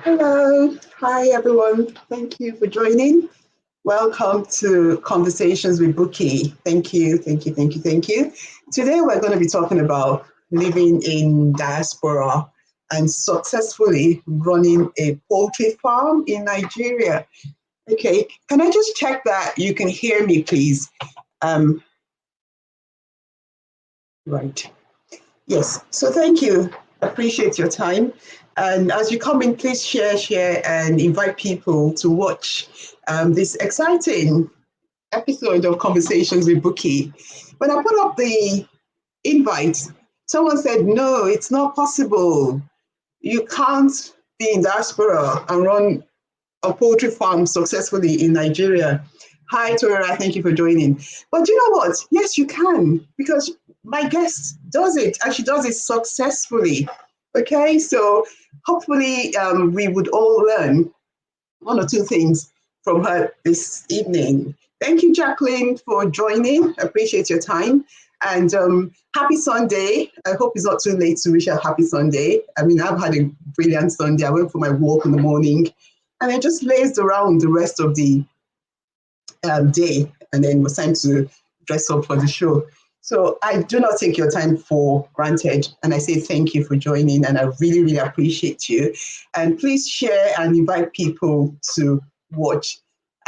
Hello, hi everyone. Thank you for joining. Welcome to Conversations with Bookie. Thank you, thank you, thank you, thank you. Today we're going to be talking about living in diaspora and successfully running a poultry farm in Nigeria. Okay, can I just check that you can hear me, please? Um, right. Yes, so thank you. Appreciate your time. And as you come in, please share, and invite people to watch this exciting episode of Conversations with Bookie. When I put up the invite, someone said, no, it's not possible. You can't be in diaspora and run a poultry farm successfully in Nigeria. Hi, Tora, thank you for joining. But you know what? Yes, you can, because my guest does it, and she does it successfully. Okay, so hopefully we would all learn one or two things from her this evening. Thank you, Jacqueline, for joining. Appreciate your time. And happy Sunday. I hope it's not too late to wish a happy Sunday. I mean, I've had a brilliant Sunday. I went for my walk in the morning and I just lazed around the rest of the day, and then it was time to dress up for the show. So I do not take your time for granted, and I say thank you for joining, and I really, really appreciate you. And please share and invite people to watch.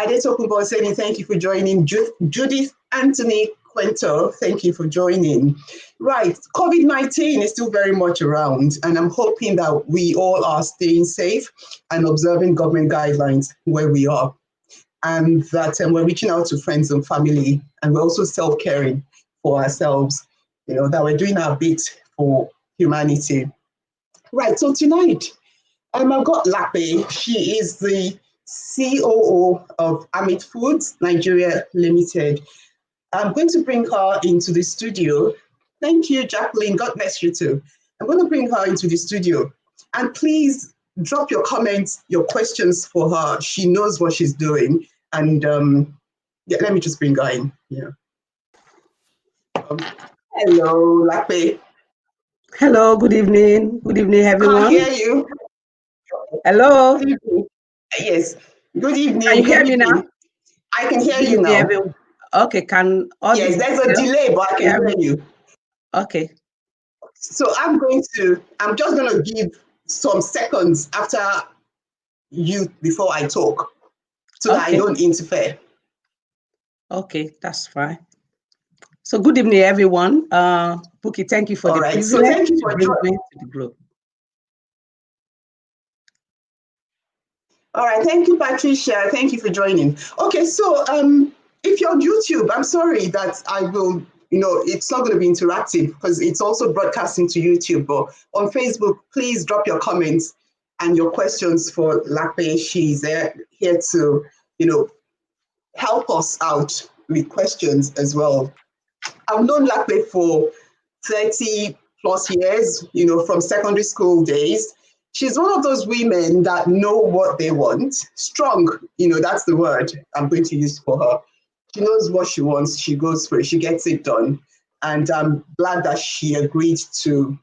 Adetokunbo saying thank you for joining. Judith Anthony Quento, thank you for joining. Right, COVID-19 is still very much around, and I'm hoping that we all are staying safe and observing government guidelines where we are, and that we're reaching out to friends and family, and we're also self-caring for ourselves, that we're doing our bit for humanity. Right, so tonight, I've got Lape. She is the COO of Amit Foods Nigeria Limited. I'm going to bring her into the studio. Thank you, Jacqueline. God bless you too. I'm going to bring her into the studio. And please drop your comments, your questions for her. She knows what she's doing. And let me just bring her in. Yeah. Hello, Lape. Hello, good evening. Good evening, Can't everyone. hear you. Hello. Good evening. Yes. Good Can evening. you Good hear me now? evening. I can hear Good you evening, now. everyone. Okay, can all Yes, the there's a delay, but I can hear you. Okay. So I'm just going to give some seconds after you before I talk so that I Okay. don't interfere. Okay, that's fine. So good evening, everyone. Bookie, thank you for All the right. So privilege thank you to for bring joining. me to the group. All right. Thank you, Patricia. Thank you for joining. Okay. So if you're on YouTube, I'm sorry that I will, it's not going to be interactive because it's also broadcasting to YouTube. But on Facebook, please drop your comments and your questions for Lape. She's here to, help us out with questions as well. I've known Lape for 30 plus years, from secondary school days. She's one of those women that know what they want. Strong, that's the word I'm going to use for her. She knows what she wants. She goes for it. She gets it done. And I'm glad that she agreed to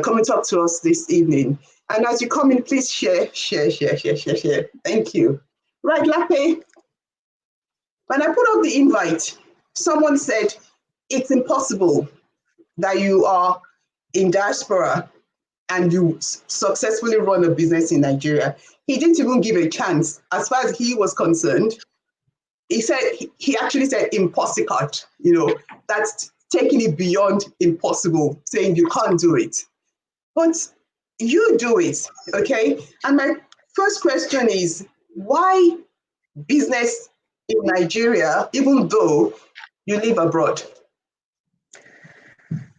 come and talk to us this evening. And as you come in, please share. Thank you. Right, Lape, when I put up the invite, someone said, it's impossible that you are in diaspora and you successfully run a business in Nigeria. He didn't even give a chance. As far as he was concerned, he actually said impossible. That's taking it beyond impossible, saying you can't do it. But you do it, okay? And my first question is, why business in Nigeria, even though you live abroad?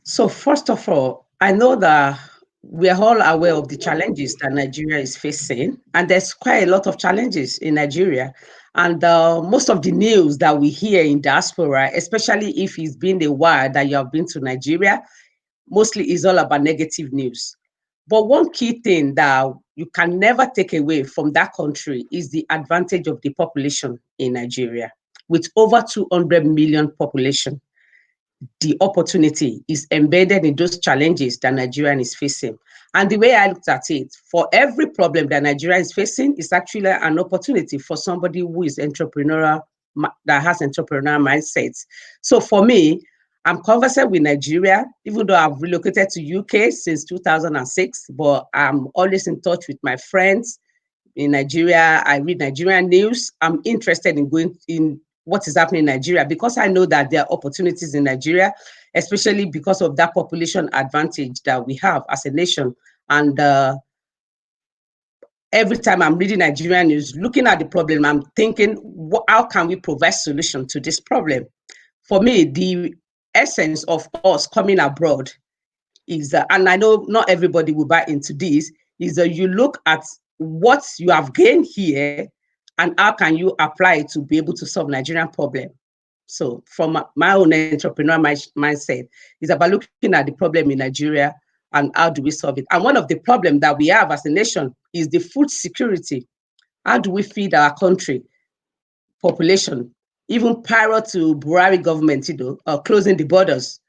So first of all, I know that we are all aware of the challenges that Nigeria is facing, and there's quite a lot of challenges in Nigeria. And most of the news that we hear in diaspora, especially if it's been a while that you have been to Nigeria, mostly is all about negative news. But one key thing that you can never take away from that country is the advantage of the population in Nigeria, with over 200 million population. the opportunity is embedded in those challenges that Nigeria is facing. And the way I looked at it, for every problem that Nigeria is facing is actually an opportunity for somebody who is entrepreneurial, that has entrepreneurial mindsets. So for me, I'm conversant with Nigeria, even though I've relocated to UK since 2006, but I'm always in touch with my friends in Nigeria. I read Nigerian news. I'm interested in going in what is happening in Nigeria because I know that there are opportunities in Nigeria, especially because of that population advantage that we have as a nation. And every time I'm reading Nigerian news, looking at the problem, I'm thinking, how can we provide solution to this problem? For me, the essence of us coming abroad is, and I know not everybody will buy into this, is that you look at what you have gained here and how can you apply it to be able to solve Nigerian problem. So from my own entrepreneurial mindset, is about looking at the problem in Nigeria and how do we solve it. And one of the problems that we have as a nation is the food security. How do we feed our country population? Even prior to Buhari government, closing the borders,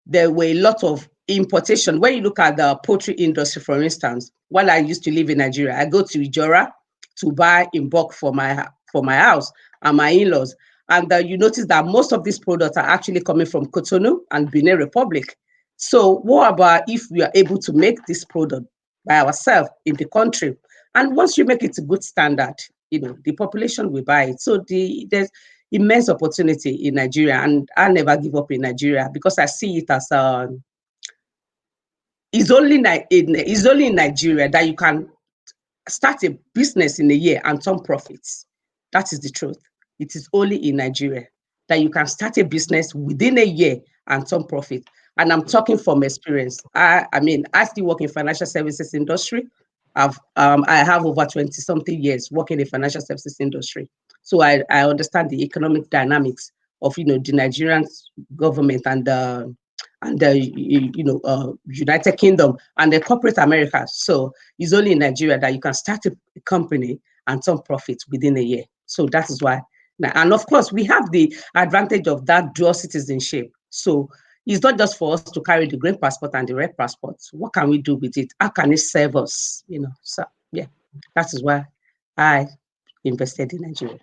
there were a lot of importation. When you look at the poultry industry, for instance, while I used to live in Nigeria, I go to Ijora to buy in bulk for my house and my in-laws. And you notice that most of these products are actually coming from Cotonou and Benin Republic. So what about if we are able to make this product by ourselves in the country? And once you make it a good standard, the population will buy it. So there's immense opportunity in Nigeria, and I never give up in Nigeria because I see it as it's only in Nigeria that you can start a business in a year and turn profits. That is the truth. It is only in Nigeria that you can start a business within a year and turn profit. And I'm talking from experience. I mean, I still work in financial services industry. I have over 20 something years working in financial services industry. So I understand the economic dynamics of the Nigerian government and the United Kingdom and the corporate America. So it's only in Nigeria that you can start a company and turn profits within a year. So that is why. And of course, we have the advantage of that dual citizenship. So it's not just for us to carry the green passport and the red passport. What can we do with it? How can it serve us? So yeah, that is why I invested in Nigeria.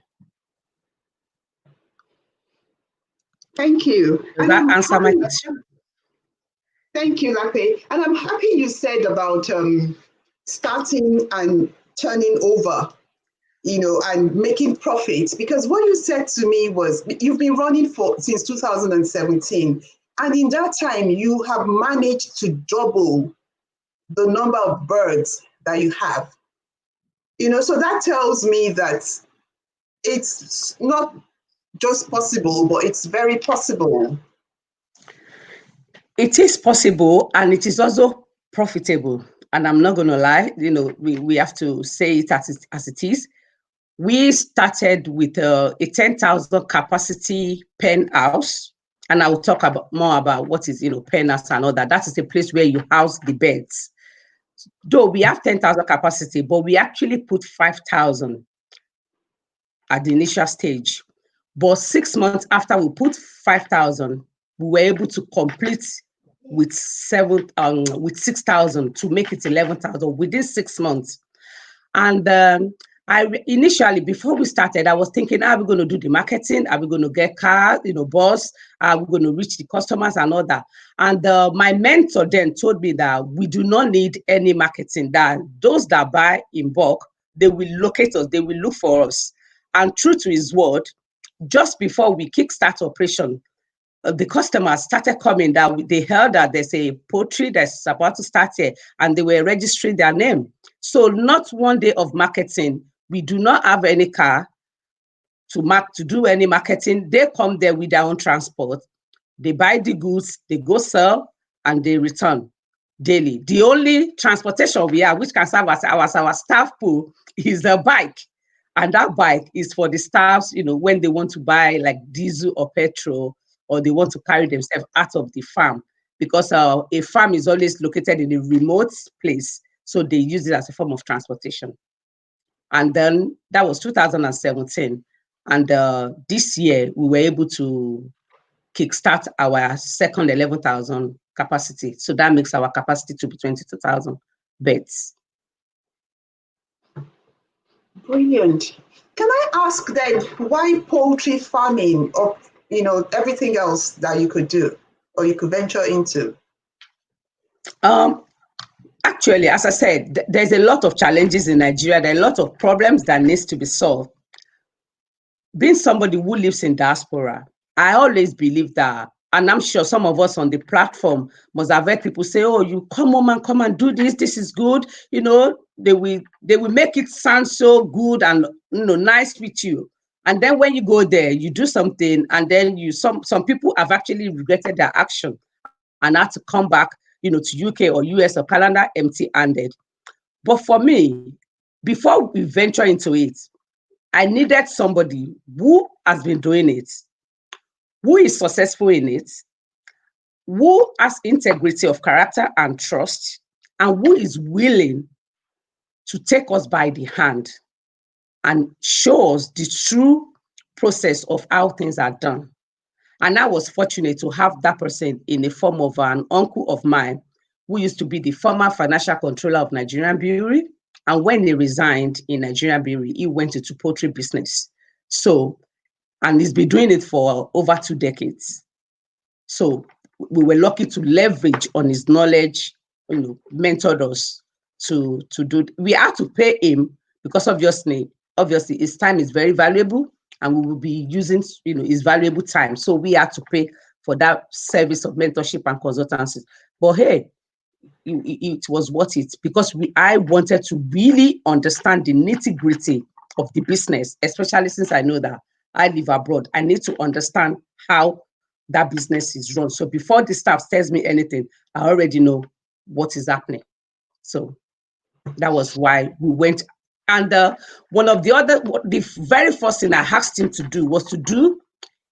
Thank you. Does that answer my question? Thank you, Lape. And I'm happy you said about starting and turning over, and making profits, because what you said to me was you've been running since 2017. And in that time, you have managed to double the number of birds that you have. So that tells me that it's not just possible, but it's very possible. It is possible, and it is also profitable. And I'm not going to lie, we have to say it as it is. We started with a 10,000 capacity pen house, and I will talk more about what is pen house and all that. That is a place where you house the birds. Though we have 10,000 capacity, but we actually put 5,000 at the initial stage. But 6 months after we put 5,000, we were able to complete with 6,000 to make it 11,000 within 6 months. And initially, before we started, I was thinking, are we going to do the marketing? Are we going to get cars, bus? Are we going to reach the customers and all that? And my mentor then told me that we do not need any marketing, that those that buy in bulk, they will locate us, they will look for us. And true to his word, just before we kickstart operation, the customers started coming that they heard that there's a poultry that's about to start here, and they were registering their name. So not one day of marketing. We do not have any car to do any marketing. They come there with their own transport. They buy the goods, they go sell, and they return daily. The only transportation we have, which can serve as our staff pool, is a bike. And that bike is for the staffs, when they want to buy like diesel or petrol, or they want to carry themselves out of the farm, because a farm is always located in a remote place. So they use it as a form of transportation. And then that was 2017. And this year, we were able to kickstart our second 11,000 capacity. So that makes our capacity to be 22,000 beds. Brilliant. Can I ask then, why poultry farming, or everything else that you could do or you could venture into? Actually, as I said, there's a lot of challenges in Nigeria. There are a lot of problems that needs to be solved. Being somebody who lives in diaspora, I always believe that, and I'm sure some of us on the platform must have heard people say, "Oh, you come home and come and do this. This is good." They will make it sound so good and nice with you. And then when you go there, you do something, and then some people have actually regretted their action and had to come back, to UK or US or Canada empty-handed. But for me, before we venture into it, I needed somebody who has been doing it, who is successful in it, who has integrity of character and trust, and who is willing to take us by the hand and show us the true process of how things are done. And I was fortunate to have that person in the form of an uncle of mine who used to be the former financial controller of Nigerian Brewery. And when he resigned in Nigerian Brewery, he went into poultry business. And he's been doing it for over 2 decades. So we were lucky to leverage on his knowledge, mentored us to do. We had to pay him because obviously his time is very valuable, and we will be using his valuable time. So we had to pay for that service of mentorship and consultancy. But hey, it was worth it, because I wanted to really understand the nitty-gritty of the business, especially since I know that I live abroad. I need to understand how that business is run. So before the staff tells me anything, I already know what is happening. So that was why we went. And the very first thing I asked him to do was to do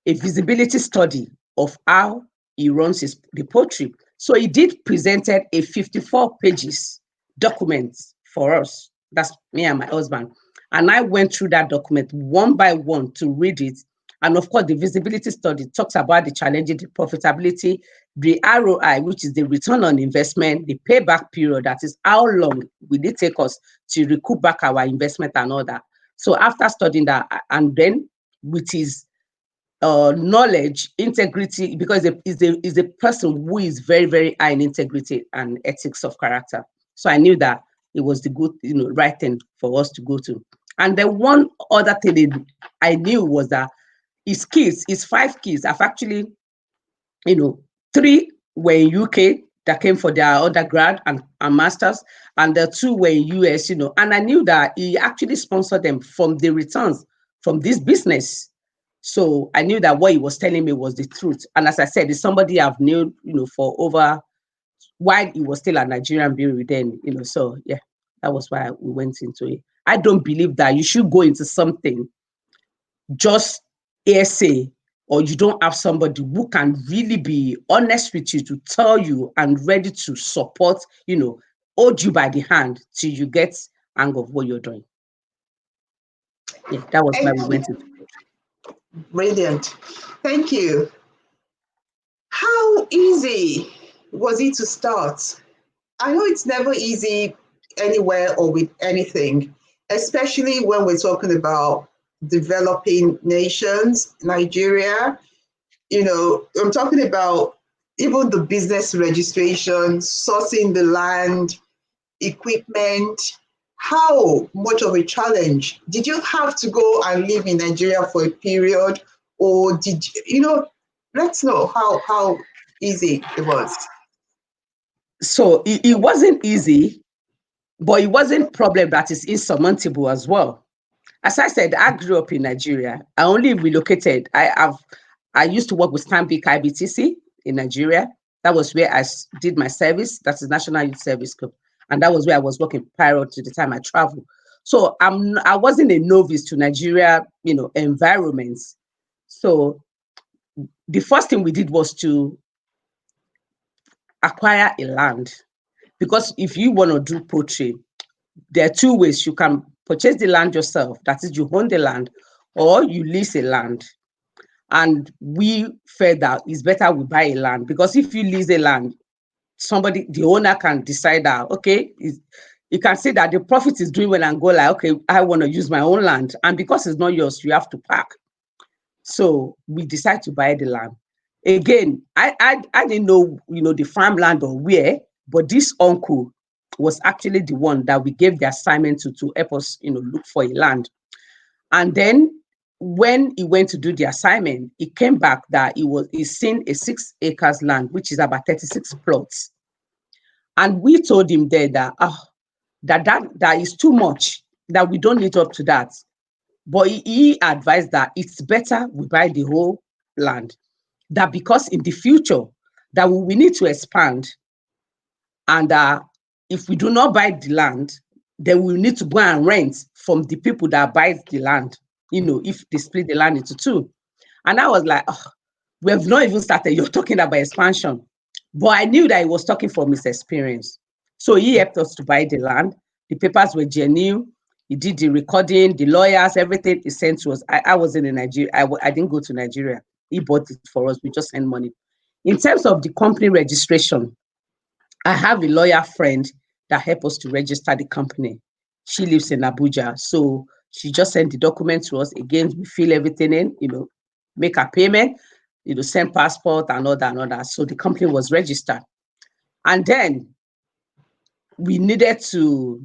a feasibility study of how he runs the poultry. So he did presented a 54 pages document for us. That's me and my husband. And I went through that document one by one to read it. And of course, the feasibility study talks about the challenges, the profitability, the ROI, which is the return on investment, the payback period, that is how long will it take us to recoup back our investment and all that. So after studying that, and then with his knowledge, integrity, because is a person who is very, very high in integrity and ethics of character. So I knew that it was the good, right thing for us to go to. And then one other thing I knew was that his 5 kids have actually, 3 were in UK that came for their undergrad and masters, and the 2 were in US, and I knew that he actually sponsored them from the returns from this business. So I knew that what he was telling me was the truth. And as I said, it's somebody I've known, for over, while he was still at Nigerian Brewery then, so yeah, that was why we went into it. I don't believe that you should go into something just hearsay, or you don't have somebody who can really be honest with you to tell you and ready to support, hold you by the hand till you get hang of what you're doing. Yeah, that was why we went into it. Brilliant. Thank you. How easy was it to start? I know it's never easy anywhere or with anything, especially when we're talking about developing nations, Nigeria. I'm talking about even the business registration, sourcing the land, equipment. How much of a challenge? Did you have to go and live in Nigeria for a period, or did let's know how easy it was. So it wasn't easy, but it wasn't a problem that is insurmountable as well. As I said, I grew up in Nigeria. I only relocated. I used to work with Stanbic IBTC in Nigeria. That was where I did my service. That's the National Youth Service Corps. And that was where I was working prior to the time I traveled. So I wasn't a novice to Nigeria, environments. So the first thing we did was to acquire a land. Because if you want to do poultry, there are 2 ways. You can purchase the land yourself, that is, you own the land, or you lease a land. And we felt that it's better we buy a land, because if you lease a land, the owner can decide that, okay, you can see that the profit is doing well and go like, okay, I want to use my own land. And because it's not yours, you have to park. So we decide to buy the land. Again, I didn't know, the farmland or where, but this uncle was actually the one that we gave the assignment to help us, look for a land. And then when he went to do the assignment, he came back that he's seen a 6 acres land, which is about 36 plots. And we told him there that that is too much, that we don't need up to that. But he advised that it's better we buy the whole land, that because in the future that we need to expand, and if we do not buy the land, then we need to go and rent from the people that buy the land, if they split the land into two. And I was like, oh, we have not even started. You're talking about expansion. But I knew that he was talking from his experience. So he helped us to buy the land. The papers were genuine. He did the recording, the lawyers, everything he sent to us. I wasn't in Nigeria. I didn't go to Nigeria. He bought it for us. We just sent money. In terms of the company registration, I have a lawyer friend that helped us to register the company. She lives in Abuja. So she just sent the document to us. Again, we fill everything in, make a payment, send passport and all that. So the company was registered. And then we needed to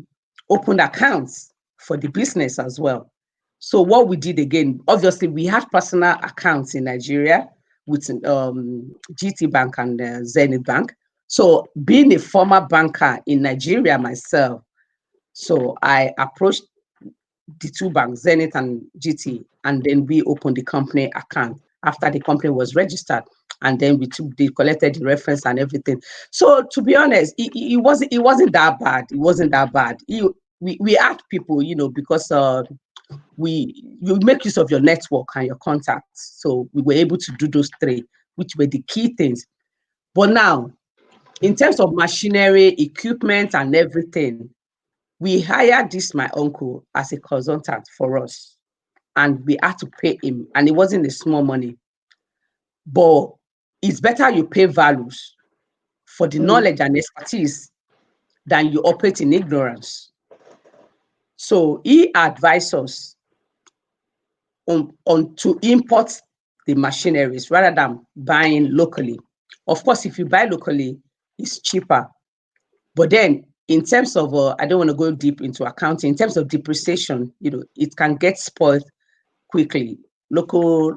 open accounts for the business as well. So what we did again, obviously we had personal accounts in Nigeria with GT Bank and Zenith Bank. So being a former banker in Nigeria myself, so I approached the two banks, Zenith and GT, and then we opened the company account after the company was registered. And then they collected the reference and everything. So to be honest, it wasn't that bad. It wasn't that bad. We asked people, because you make use of your network and your contacts. So we were able to do those three, which were the key things. But now, in terms of machinery, equipment, and everything, we hired my uncle as a consultant for us, and we had to pay him, and it wasn't a small money. But it's better you pay values for the knowledge and expertise than you operate in ignorance. So he advised us on to import the machineries rather than buying locally. Of course, if you buy locally, it's cheaper. But then in terms of, I don't want to go deep into accounting, in terms of depreciation, it can get spoiled quickly. Local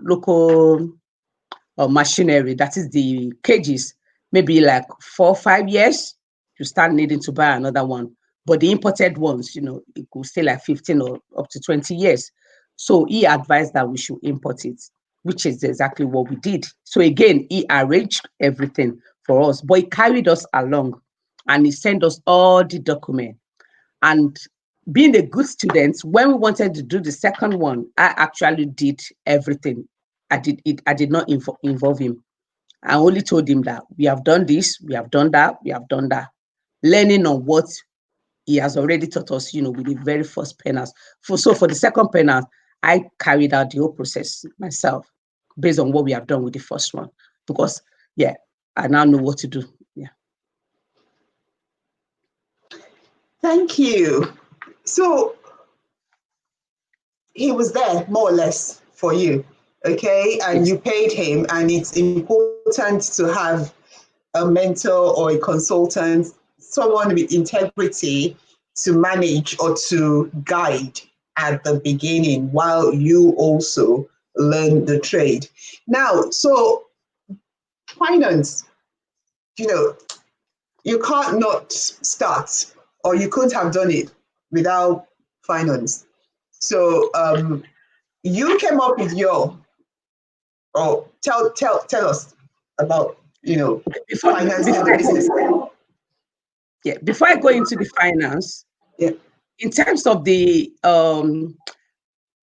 machinery, that is the cages, maybe like 4 or 5 years, you start needing to buy another one. But the imported ones, it could stay like 15 or up to 20 years. So he advised that we should import it, which is exactly what we did. So again, he arranged everything for us, but he carried us along and he sent us all the documents. And being a good student, when we wanted to do the second one, I actually did everything. I did not involve him. I only told him that we have done this, we have done that, we have done that, learning on what he has already taught us, with the very first penance. So for the second penance, I carried out the whole process myself based on what we have done with the first one. Because, I now know what to do. Yeah. Thank you. So he was there more or less for you, okay? And you paid him, and it's important to have a mentor or a consultant, someone with integrity to manage or to guide at the beginning while you also learn the trade. Now, so finance, you can't not start, or you couldn't have done it without finance. So you came up with tell us about finance in the business. Yeah, before I go into the finance, in terms of the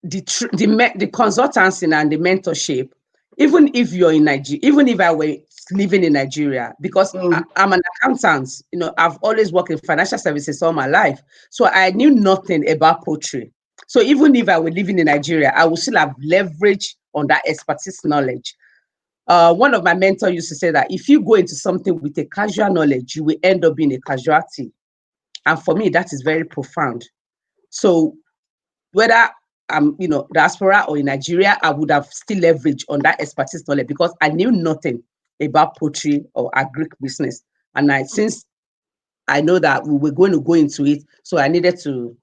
consultancy and the mentorship, even if you're in Nigeria, even if I were living in Nigeria, because I'm an accountant, I've always worked in financial services all my life. So I knew nothing about poultry. So even if I were living in Nigeria, I would still have leveraged on that expertise knowledge. One of my mentors used to say that if you go into something with a casual knowledge, you will end up being a casualty. And for me, that is very profound. So whether I'm, diaspora or in Nigeria, I would have still leveraged on that expertise knowledge because I knew nothing about poultry or agri business. And since I know that we were going to go into it, so I needed to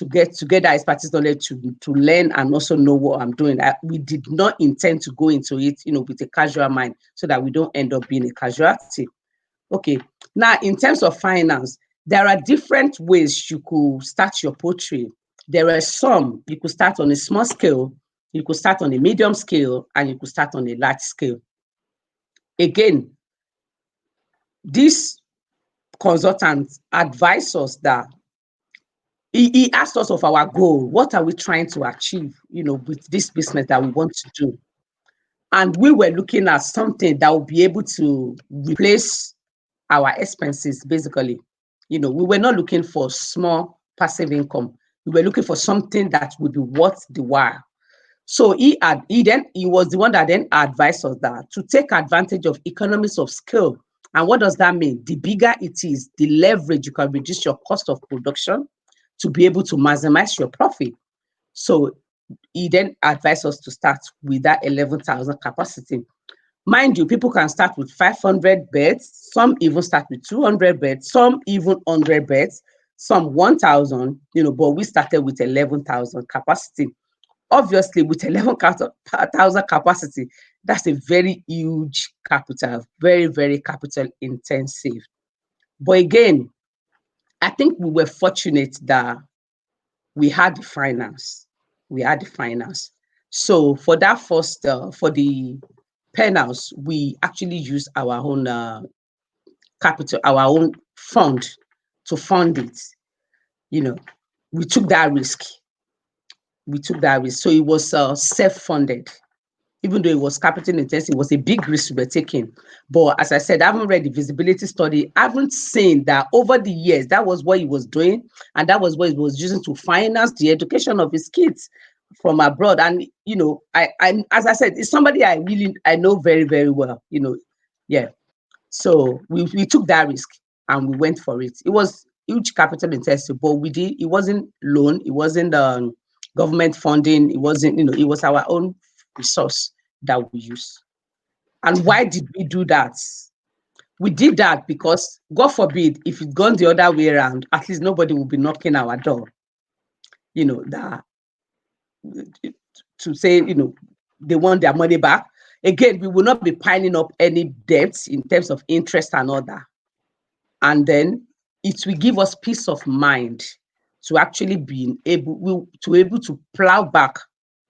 get that expertise knowledge to learn and also know what I'm doing. We did not intend to go into it, with a casual mind so that we don't end up being a casualty. Okay. Now, in terms of finance, there are different ways you could start your poultry. There are some you could start on a small scale, you could start on a medium scale, and you could start on a large scale. Again, this consultant advised us that he asked us of our goal. What are we trying to achieve, with this business that we want to do? And we were looking at something that will be able to replace our expenses, basically. We were not looking for small passive income. We were looking for something that would be worth the while. So he was the one that then advised us that to take advantage of economies of scale. And what does that mean? The bigger it is, the leverage you can reduce your cost of production to be able to maximize your profit. So he then advised us to start with that 11,000 capacity. Mind you, people can start with 500 beds, some even start with 200 beds, some even 100 beds, some 1,000, but we started with 11,000 capacity. Obviously, with 11,000 capacity, that's a very huge capital, very, very capital intensive. But again, I think we were fortunate that we had the finance. So for that first, for the penhouse, we actually used our own capital, our own fund to fund it. We took that risk. So it was self-funded. Even though it was capital intensive, it was a big risk we were taking. But as I said, I haven't read the feasibility study. I haven't seen that over the years, that was what he was doing. And that was what he was using to finance the education of his kids from abroad. And, I as I said, it's somebody I know very, very well, yeah. So we took that risk and we went for it. It was huge capital intensive, but it wasn't loan, it wasn't government funding, it wasn't, it was our own resource that we use. And why did we do that? We did that because, God forbid, if it's gone the other way around, at least nobody will be knocking our door, that to say, they want their money back. Again, we will not be piling up any debts in terms of interest and all that. And then it will give us peace of mind to actually be able to plow back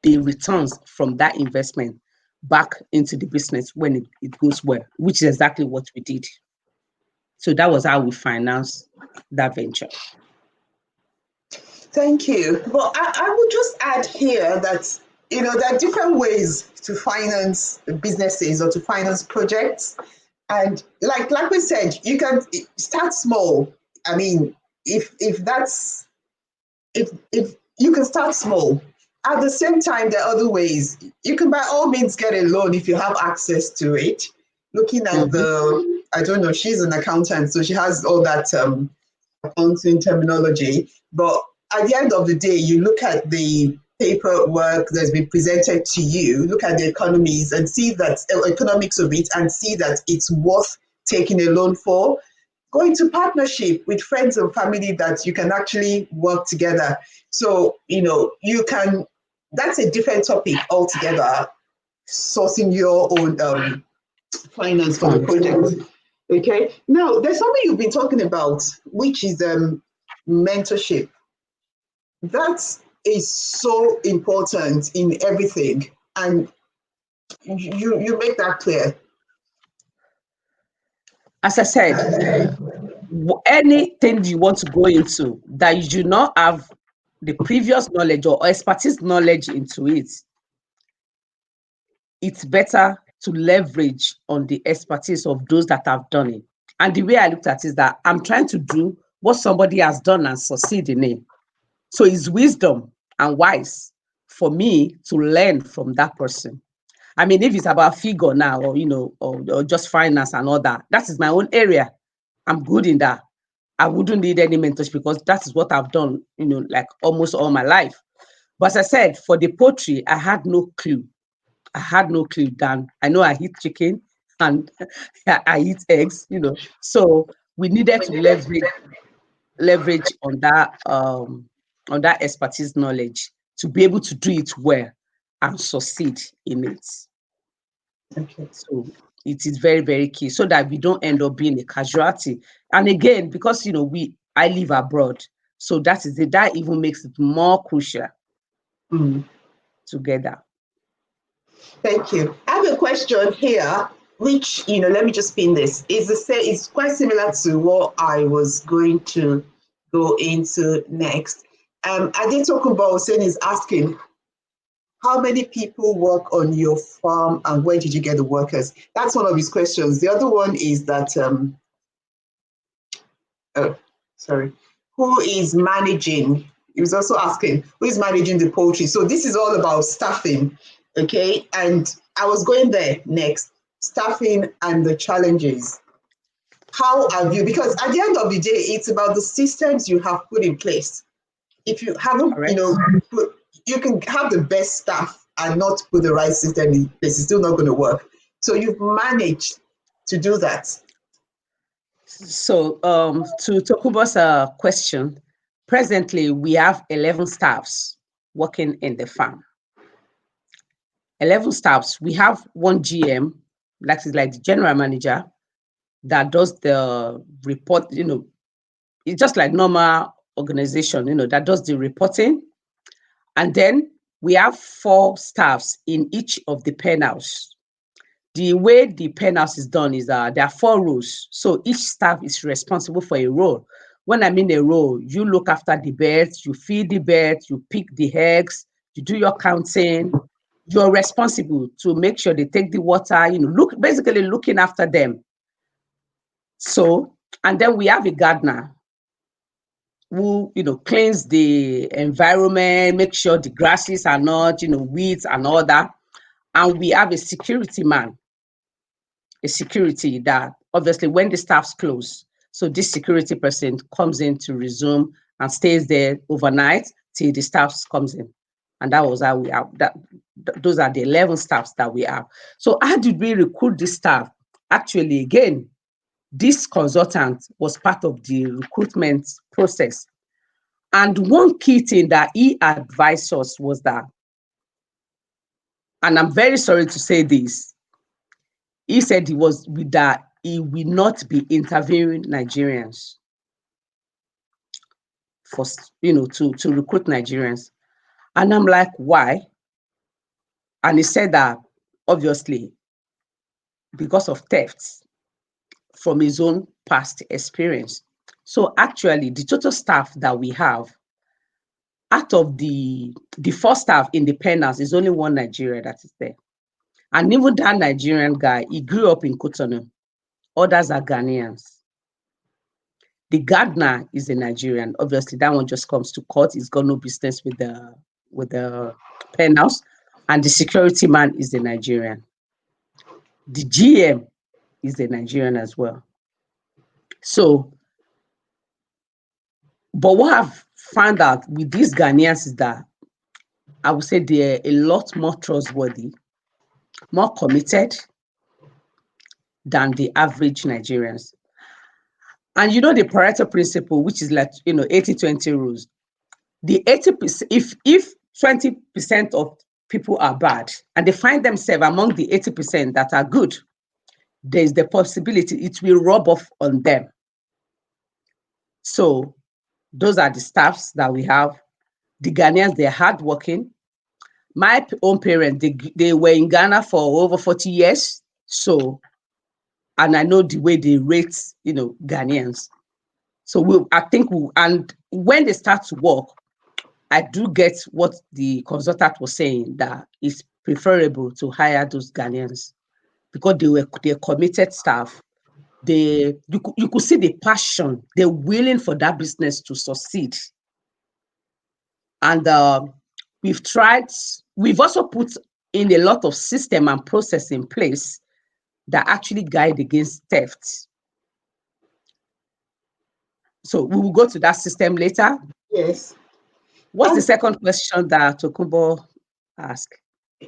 the returns from that investment back into the business when it goes well, which is exactly what we did. So that was how we financed that venture. Thank you. Well, I would just add here that, there are different ways to finance businesses or to finance projects. And like we said, you can start small. I mean, if you can start small. At the same time, there are other ways. You can by all means get a loan if you have access to it. Looking at I don't know, she's an accountant, so she has all that accounting terminology. But at the end of the day, you look at the paperwork that's been presented to you, look at the economies and see that economics of it and see that it's worth taking a loan for. Go into partnership with friends and family that you can actually work together. So, you can, that's a different topic altogether, sourcing your own finance for the project. Okay. Now, there's something you've been talking about, which is mentorship. That is so important in everything, and you make that clear. As I said, anything you want to go into that you do not have the previous knowledge or expertise knowledge into it, it's better to leverage on the expertise of those that have done it. And the way I looked at it is that I'm trying to do what somebody has done and succeed in it. So it's wisdom and wise for me to learn from that person. I mean, if it's about figure now, or or just finance and all that, that is my own area. I'm good in that. I wouldn't need any mentorship because that is what I've done, like almost all my life. But as I said, for the poultry, I had no clue. I had no clue. Dan, I know I eat chicken and I eat eggs, So we needed to leverage on that expertise knowledge to be able to do it well and succeed in it. Okay. So it is very, very key so that we don't end up being a casualty. And again, because I live abroad, so that is it. That even makes it more crucial together. Thank you. I have a question here, which let me just spin this. It's quite similar to what I was going to go into next. Adetokunbo Hussein is asking, how many people work on your farm and where did you get the workers? That's one of his questions. The other one is that, who is managing? He was also asking, who is managing the poultry? So this is all about staffing, okay? And I was going there next, staffing and the challenges. How have you, because at the end of the day, it's about the systems you have put in place. If you haven't, Correct. you can have the best staff and not put the right system in place. It's still not going to work. So you've managed to do that. So to Tokubo's question, presently we have 11 staffs working in the farm. 11 staffs. We have one GM, like the general manager, that does the report. It's just like normal organization. That does the reporting, and then we have 4 staffs in each of the pen house. The way the pen house is done is there are 4 rows. So each staff is responsible for a role. When I mean a role, you look after the birds, you feed the birds, you pick the eggs, you do your counting. You're responsible to make sure they take the water, basically looking after them. So, and then we have a gardener who, cleans the environment, make sure the grasses are not, weeds and all that. And we have a security man, a security that obviously when the staff's close, so this security person comes in to resume and stays there overnight till the staff comes in. And that was how we have that. Those are the 11 staffs that we have. So how did we recruit this staff? Actually, again, this consultant was part of the recruitment process. And one key thing that he advised us was that, and I'm very sorry to say this, he said he will not be interviewing Nigerians for, to recruit Nigerians. And I'm like, why? And he said that obviously because of thefts from his own past experience. So actually the total staff that we have, out of the 4 staff in the pen house, is only one Nigerian that is there. And even that Nigerian guy, he grew up in Cotonou. Others are Ghanaians. The gardener is a Nigerian. Obviously, that one just comes to court. He's got no business with the pen house. And the security man is a Nigerian. The GM is a Nigerian as well. So, but what I've found out with these Ghanaians is that I would say they're a lot more trustworthy, more committed than the average Nigerians. And the Pareto principle, which is like 80-20 rules. The 80%, if 20% of people are bad and they find themselves among the 80% that are good, there's the possibility it will rub off on them. So those are the staffs that we have. The Ghanaians, they're hardworking. My own parents, they were in Ghana for over 40 years. So, and I know the way they rate, Ghanaians. So and when they start to work, I do get what the consultant was saying, that it's preferable to hire those Ghanaians because they're committed staff. You could see the passion. They're willing for that business to succeed. And we've also put in a lot of system and process in place that actually guide against theft. So we will go to that system later. Yes. What's the And second question that Tokunbo asked?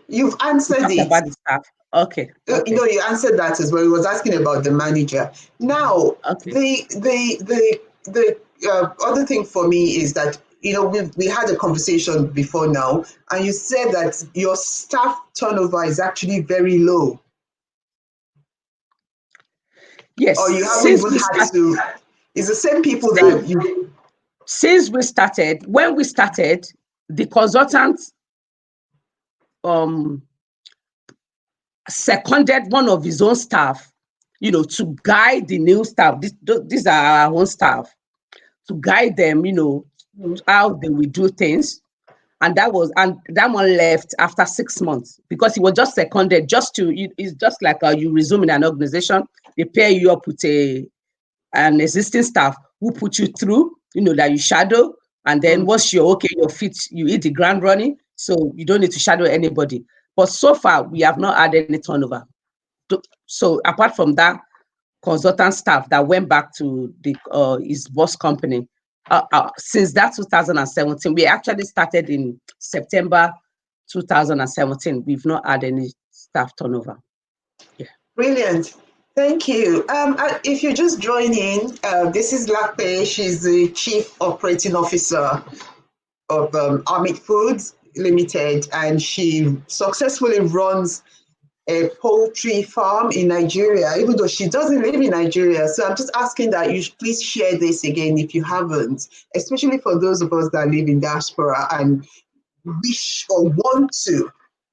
you've We answered talked it. about the staff. Okay. You answered that as well. He was asking about the manager. Now, Okay. the other thing for me is that we had a conversation before now, and you said that your staff turnover is actually very low. Yes. Or you haven't even had to. It's the same people that you. Since we started, when we started, the consultant seconded one of his own staff, to guide the new staff. These are our own staff, to guide them, how they will do things. And that one left after 6 months because he was just seconded it's just like you resume in an organization, they pair you up with an existing staff who put you through, that you shadow. And then once you're okay, you're fit, you hit the ground running. So you don't need to shadow anybody. But so far, we have not had any turnover. So apart from that consultant staff that went back to his boss company, since that 2017, we actually started in September 2017. We've not had any staff turnover. Yeah. Brilliant. Thank you. If you're just joining, this is Lakpe. She's the Chief Operating Officer of Amit Foods Limited, and she successfully runs a poultry farm in Nigeria, even though she doesn't live in Nigeria. So I'm just asking that you please share this again if you haven't, especially for those of us that live in diaspora and wish or want to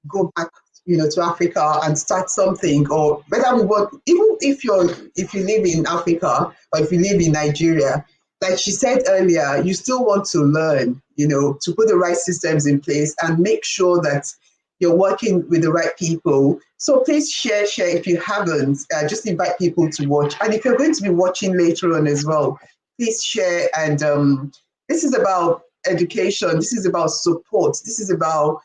go back, to Africa and start something, or whether we want, even if you live in Africa or if you live in Nigeria, like she said earlier, you still want to learn, to put the right systems in place and make sure that you're working with the right people. So please share if you haven't, just invite people to watch. And if you're going to be watching later on as well, please share. And this is about education. This is about support. This is about,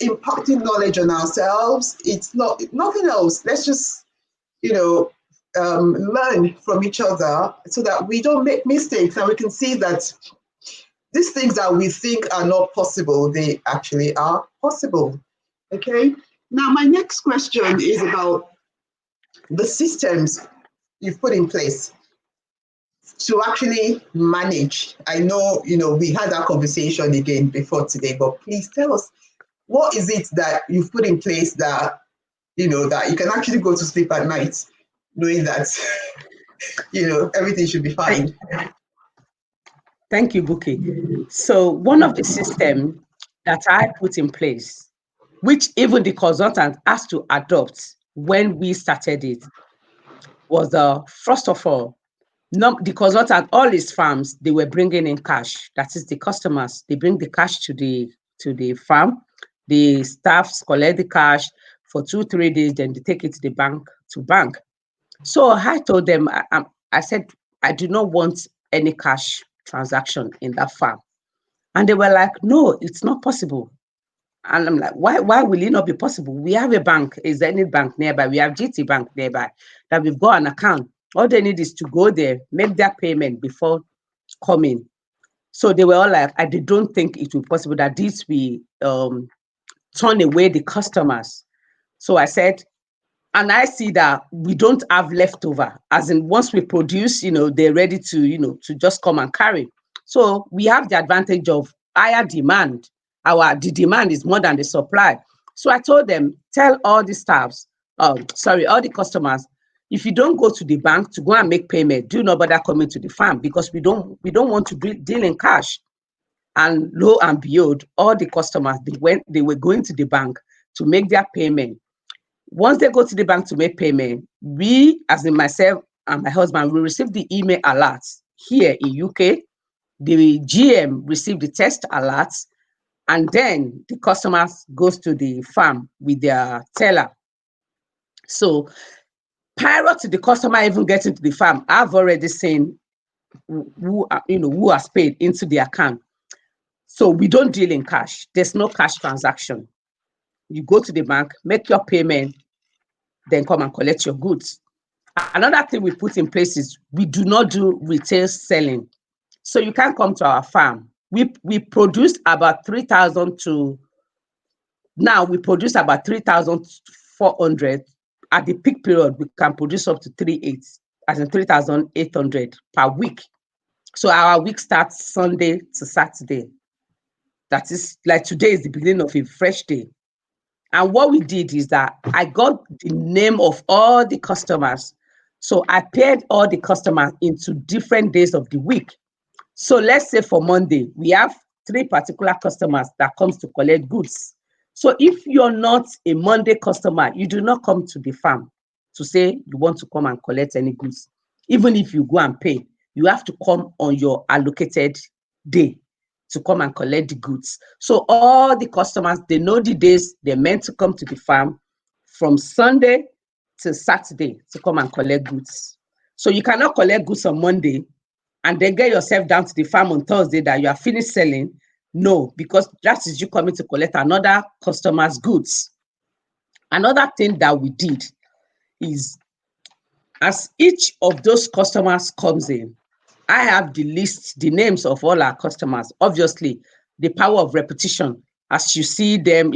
imparting knowledge on ourselves. It's nothing else. Let's just, learn from each other so that we don't make mistakes and we can see that these things that we think are not possible, they actually are possible. Okay. Now, my next question is about the systems you've put in place to actually manage. I know, we had that conversation again before today, but please tell us, what is it that you've put in place that, that you can actually go to sleep at night knowing that, everything should be fine? Thank you, Buki. So one of the systems that I put in place, which even the consultant has to adopt when we started it, was first of all, the consultant, all his farms, they were bringing in cash. That is the customers. They bring the cash to the farm. The staffs collect the cash for 2-3 days, then they take it to the bank bank. So I told them, I said, I do not want any cash transaction in that farm. And they were like, no, it's not possible. And I'm like, why will it not be possible? We have a bank, is there any bank nearby? We have GT Bank nearby that we've got an account. All they need is to go there, make their payment before coming. So they were all like, I don't think it will be possible that this will turn away the customers. So I said, and I see that we don't have leftover, as in once we produce, they're ready to, to just come and carry. So we have the advantage of higher demand. The demand is more than the supply. So I told them, tell all the staffs, all the customers, if you don't go to the bank to go and make payment, do not bother coming to the farm because we don't want to deal in cash. And lo and behold, all the customers, they were going to the bank to make their payment. Once they go to the bank to make payment, we, as in myself and my husband, we receive the email alerts here in UK. The GM received the text alerts, and then the customers goes to the farm with their teller. So prior to the customer even getting to the farm, I've already seen who has paid into the account. So we don't deal in cash. There's no cash transaction. You go to the bank, make your payment, then come and collect your goods. Another thing we put in place is we do not do retail selling. So you can't come to our farm. We produce about 3,000 to now we produce about 3,400. At the peak period, we can produce up to 3,800, as in 3,800 per week. So our week starts Sunday to Saturday. That is like today is the beginning of a fresh day. And what we did is that I got the name of all the customers. So I paired all the customers into different days of the week. So let's say for Monday, we have 3 particular customers that comes to collect goods. So if you're not a Monday customer, you do not come to the farm to say you want to come and collect any goods. Even if you go and pay, you have to come on your allocated day to come and collect the goods. So all the customers, they know the days they're meant to come to the farm from Sunday to Saturday to come and collect goods. So you cannot collect goods on Monday and then get yourself down to the farm on Thursday that you are finished selling. No, because that is you coming to collect another customer's goods. Another thing that we did is as each of those customers comes in, I have the list, the names of all our customers. Obviously, the power of repetition. As you see them,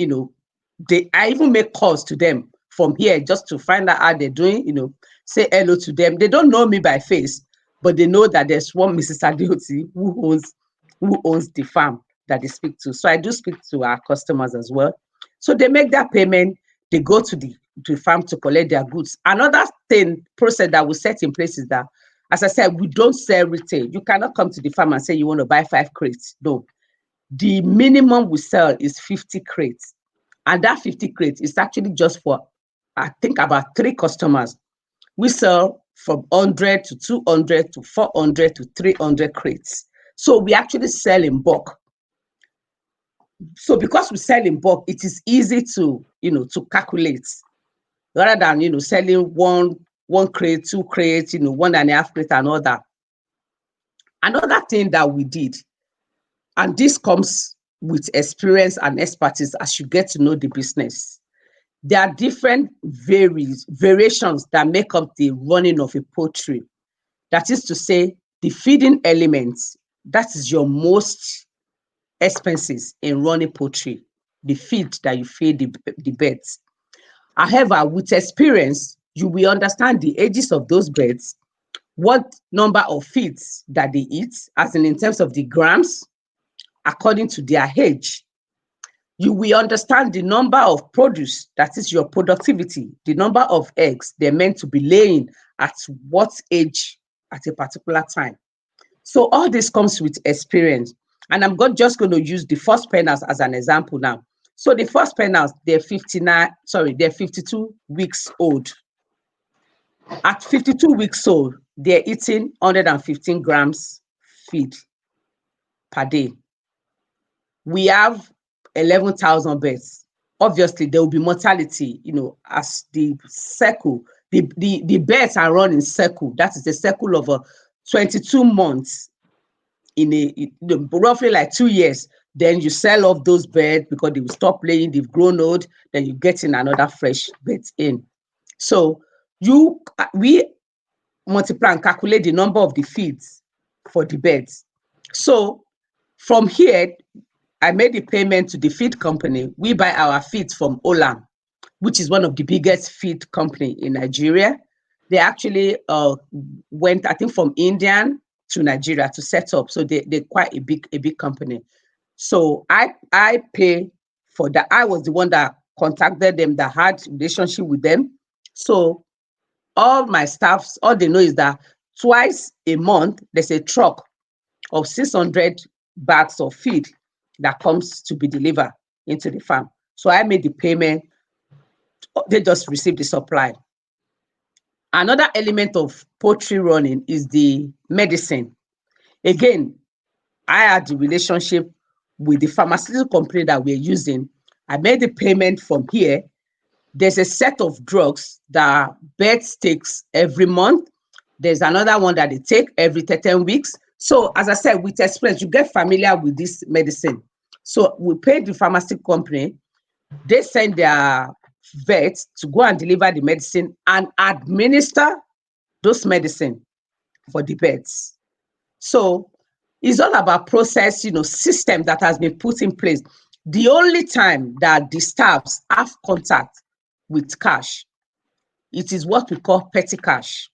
I even make calls to them from here just to find out how they're doing, say hello to them. They don't know me by face, but they know that there's one Mrs. Adeoti who owns the farm that they speak to. So I do speak to our customers as well. So they make that payment, they go to the farm to collect their goods. Another process that we set in place is that, as I said, we don't sell retail. You cannot come to the farm and say you want to buy 5 crates. No. The minimum we sell is 50 crates. And that 50 crates is actually just for, I think, about 3 customers. We sell from 100 to 200 to 400 to 300 crates. So we actually sell in bulk. So because we sell in bulk, it is easy to calculate rather than, selling one crate, 2 crates, 1.5 crate and all that. Another thing that we did, and this comes with experience and expertise as you get to know the business. There are different variations that make up the running of a poultry. That is to say, the feeding elements, that is your most expenses in running poultry, the feed that you feed the birds. However, with experience, you will understand the ages of those birds, what number of feeds that they eat, as in terms of the grams, according to their age. You will understand the number of produce, that is your productivity, the number of eggs they're meant to be laying at what age at a particular time. So all this comes with experience. And I'm just going to use the first pennels as an example now. So the first pennels, they're 52 weeks old. At 52 weeks old, they're eating 115 grams feed per day. We have 11,000 birds. Obviously, there will be mortality, as the circle, the birds are run in circle. That is a circle of 22 months in roughly like 2 years. Then you sell off those birds because they will stop laying, they've grown old, then you get in another fresh birds in. So we multiply and calculate the number of the feeds for the birds. So from here, I made the payment to the feed company. We buy our feeds from Olam, which is one of the biggest feed company in Nigeria. They actually went, I think, from India to Nigeria to set up. So they're quite a big company. So I pay for that. I was the one that contacted them, that had relationship with them. So all my staffs, all they know is that twice a month, there's a truck of 600 bags of feed that comes to be delivered into the farm. So I made the payment, they just received the supply. Another element of poultry running is the medicine. Again, I had the relationship with the pharmaceutical company that we're using. I made the payment from here. There's a set of drugs that birds takes every month. There's another one that they take every 13 weeks. So as I said, with experience, you get familiar with this medicine. So we pay the pharmaceutical company, they send their vets to go and deliver the medicine and administer those medicine for the vets. So it's all about process, system that has been put in place. The only time that the staffs have contact with cash, it is what we call petty cash.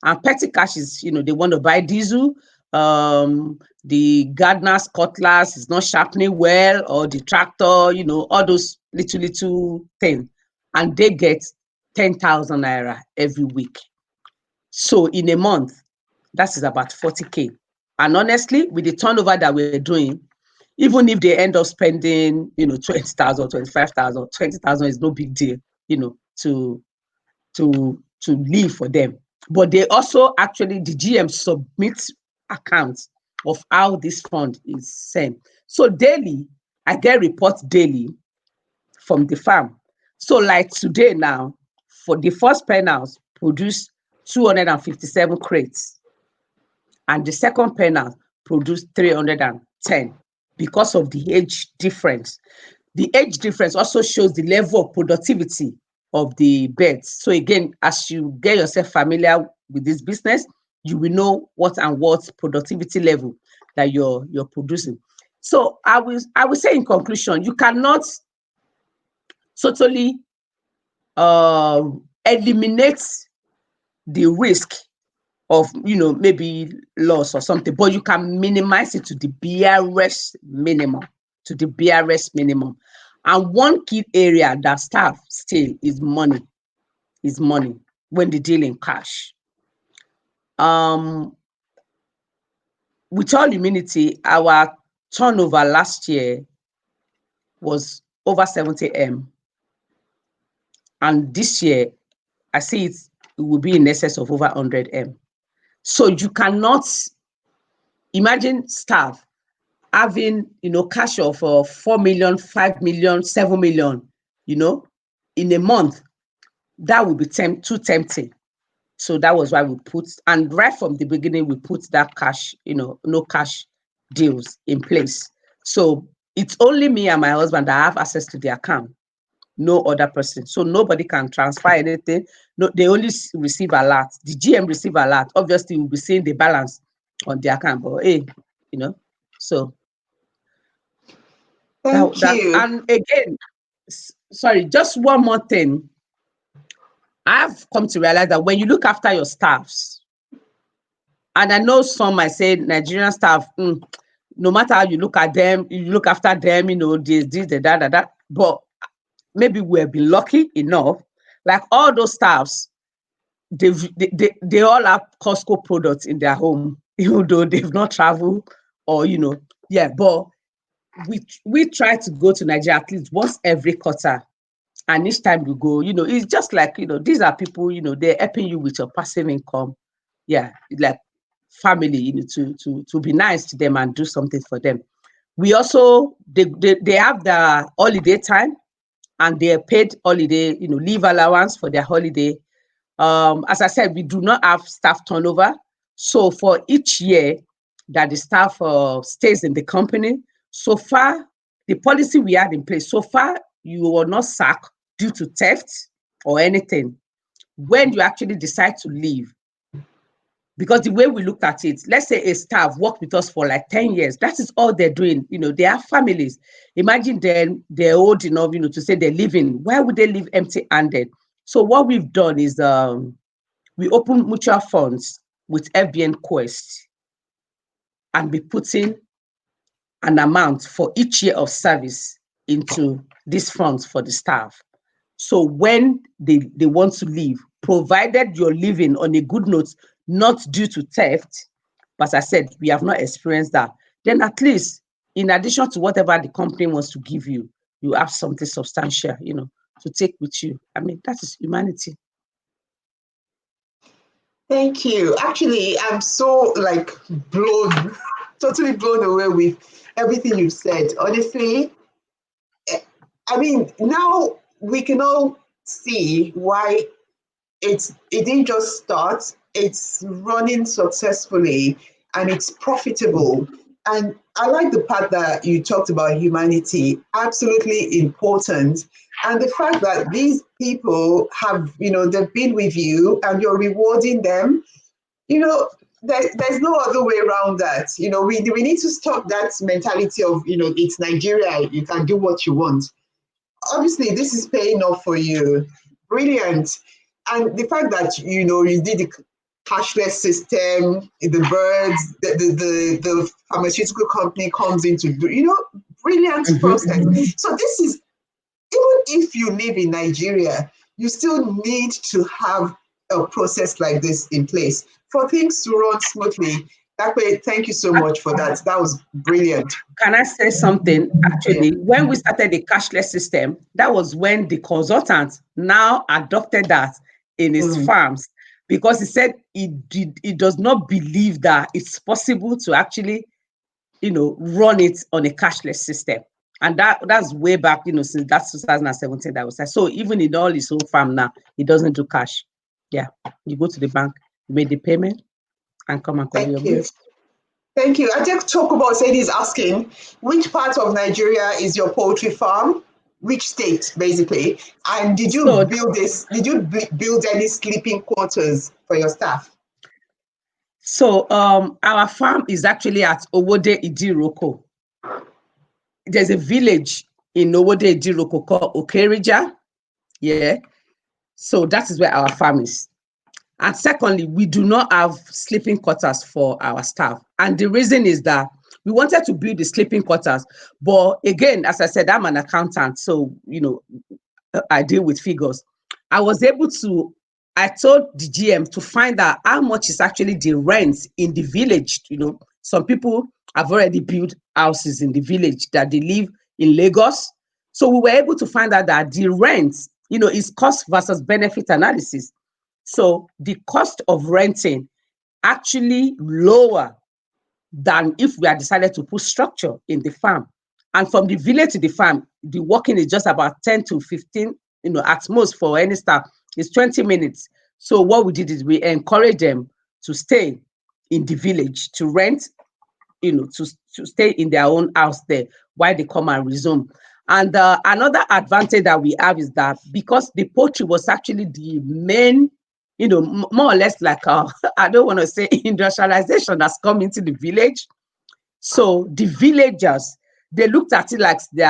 And petty cash is, they want to buy diesel, the gardener's cutlass is not sharpening well, or the tractor, all those little things. And they get 10,000 naira every week. So in a month, that is about 40K. And honestly, with the turnover that we're doing, even if they end up spending, 20,000, 25,000, 20,000 is no big deal, to live for them. But they also actually, the GM submits accounts of how this fund is sent. So daily, I get reports daily from the farm. So like today now, for the first pen house, produced 257 crates. And the second pen house produced 310 because of the age difference. The age difference also shows the level of productivity of the birds. So again, as you get yourself familiar with this business, you will know what productivity level that you're producing. So I will say in conclusion, you cannot totally eliminate the risk of maybe loss or something, but you can minimize it to the barest minimum, And one key area that staff still is money, when they deal in cash. With all humility, our turnover last year was over 70M. And this year, I see it will be in excess of over 100M. So you cannot imagine staff having, cash of 4 million, 5 million, 7 million, in a month. That would be too tempting. So that was why we put, and right from the beginning, we put that cash, no cash deals in place. So it's only me and my husband that have access to the account, no other person. So nobody can transfer anything. No, they only receive alert. The GM receive alert. Obviously, we'll be seeing the balance on the account. But hey, so Thank you. and again, sorry, just one more thing. I've come to realize that when you look after your staffs, and I know some might say Nigerian staff, no matter how you look at them, you look after them, this, that. But maybe we have been lucky enough, like all those staffs, they all have Costco products in their home, even though they've not traveled or, but we try to go to Nigeria at least once every quarter. And each time we go, it's just like, these are people, they're helping you with your passive income. Yeah, like family, to be nice to them and do something for them. We also, they have the holiday time, and they are paid holiday, leave allowance for their holiday. As I said, we do not have staff turnover. So for each year that the staff stays in the company, so far, the policy we had in place, so far, you will not sack due to theft or anything. When you actually decide to leave, because the way we looked at it, let's say a staff worked with us for like 10 years, that is all they're doing. They have families. Imagine then they're old enough, to say they're leaving. Why would they leave empty-handed? So what we've done is we open mutual funds with FBN Quest and be putting an amount for each year of service into these funds for the staff. So when they want to leave, provided you're leaving on a good note, not due to theft, but as I said, we have not experienced that, then at least in addition to whatever the company wants to give you, you have something substantial, to take with you. I mean, that is humanity. Thank you. Actually, I'm so totally blown away with everything you've said. Honestly, I mean, now we can all see why it didn't just start. It's running successfully. and it's profitable. And I like the part that you talked about humanity, absolutely important. And the fact that these people have, they've been with you and you're rewarding them, there's no other way around that. We need to stop that mentality of, it's Nigeria, you can do what you want. Obviously, this is paying off for you. Brilliant. And the fact that, you did the cashless system, the birds, the pharmaceutical company comes into, brilliant process. So this is, even if you live in Nigeria, you still need to have a process like this in place for things to run smoothly. That way, thank you so much for that. That was brilliant. Can I say something? Yeah. Actually, when we started the cashless system, that was when the consultant now adopted that in his farms, because he said he does not believe that it's possible to actually, run it on a cashless system. And that's way back, since that's 2017 that was said. So even in all his own farm now, he doesn't do cash. Yeah, you go to the bank, you make the payment, and come and collect your Thank you. goods. Thank you. I just talk about Sadie is asking, which part of Nigeria is your poultry farm? Which state, basically? And did you So, build this? Did you build any sleeping quarters for your staff? So our farm is actually at Owode Idiroko. There's a village in Owode Idiroko called Okerija. Yeah. So that is where our farm is. And secondly, we do not have sleeping quarters for our staff. And the reason is that we wanted to build the sleeping quarters. But again, as I said, I'm an accountant. So, I deal with figures. I told the GM to find out how much is actually the rent in the village. Some people have already built houses in the village that they live in Lagos. So we were able to find out that the rent, is cost versus benefit analysis. So the cost of renting actually lower than if we had decided to put structure in the farm. And from the village to the farm, the walking is just about 10 to 15, at most for any staff, is 20 minutes. So what we did is we encourage them to stay in the village, to rent, to stay in their own house there while they come and resume. And another advantage that we have is that because the poultry was actually the main, more or less like, I don't want to say industrialization that's come into the village. So the villagers, they looked at it like they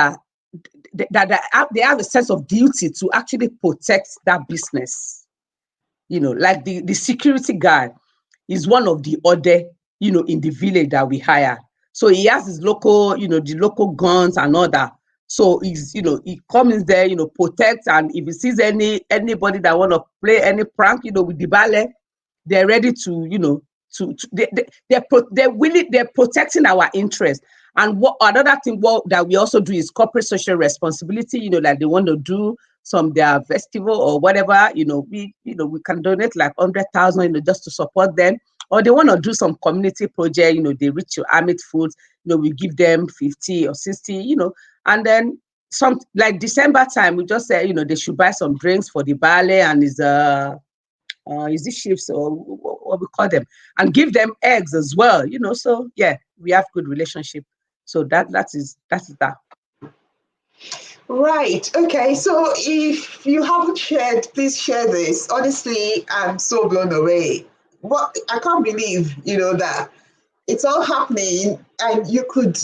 have a sense of duty to actually protect that business. Like the security guard is one of the other, in the village that we hire. So he has his local, the local guns and all that. So he comes there, protects, and if he sees anybody that want to play any prank, with the ballet, they're ready to, they're protecting our interest. And what another thing that we also do is corporate social responsibility. Like they want to do some their festival or whatever. We can donate like 100,000, just to support them. Or they want to do some community project. They reach your Amit Foods. We give them 50 or 60. And then some like December time, we just say they should buy some drinks for the ballet and is it shifts or what we call them, and give them eggs as well. So yeah, we have good relationship. So that is that. Right. Okay. So if you haven't shared, please share this. Honestly, I'm so blown away. What I can't believe, that it's all happening and you could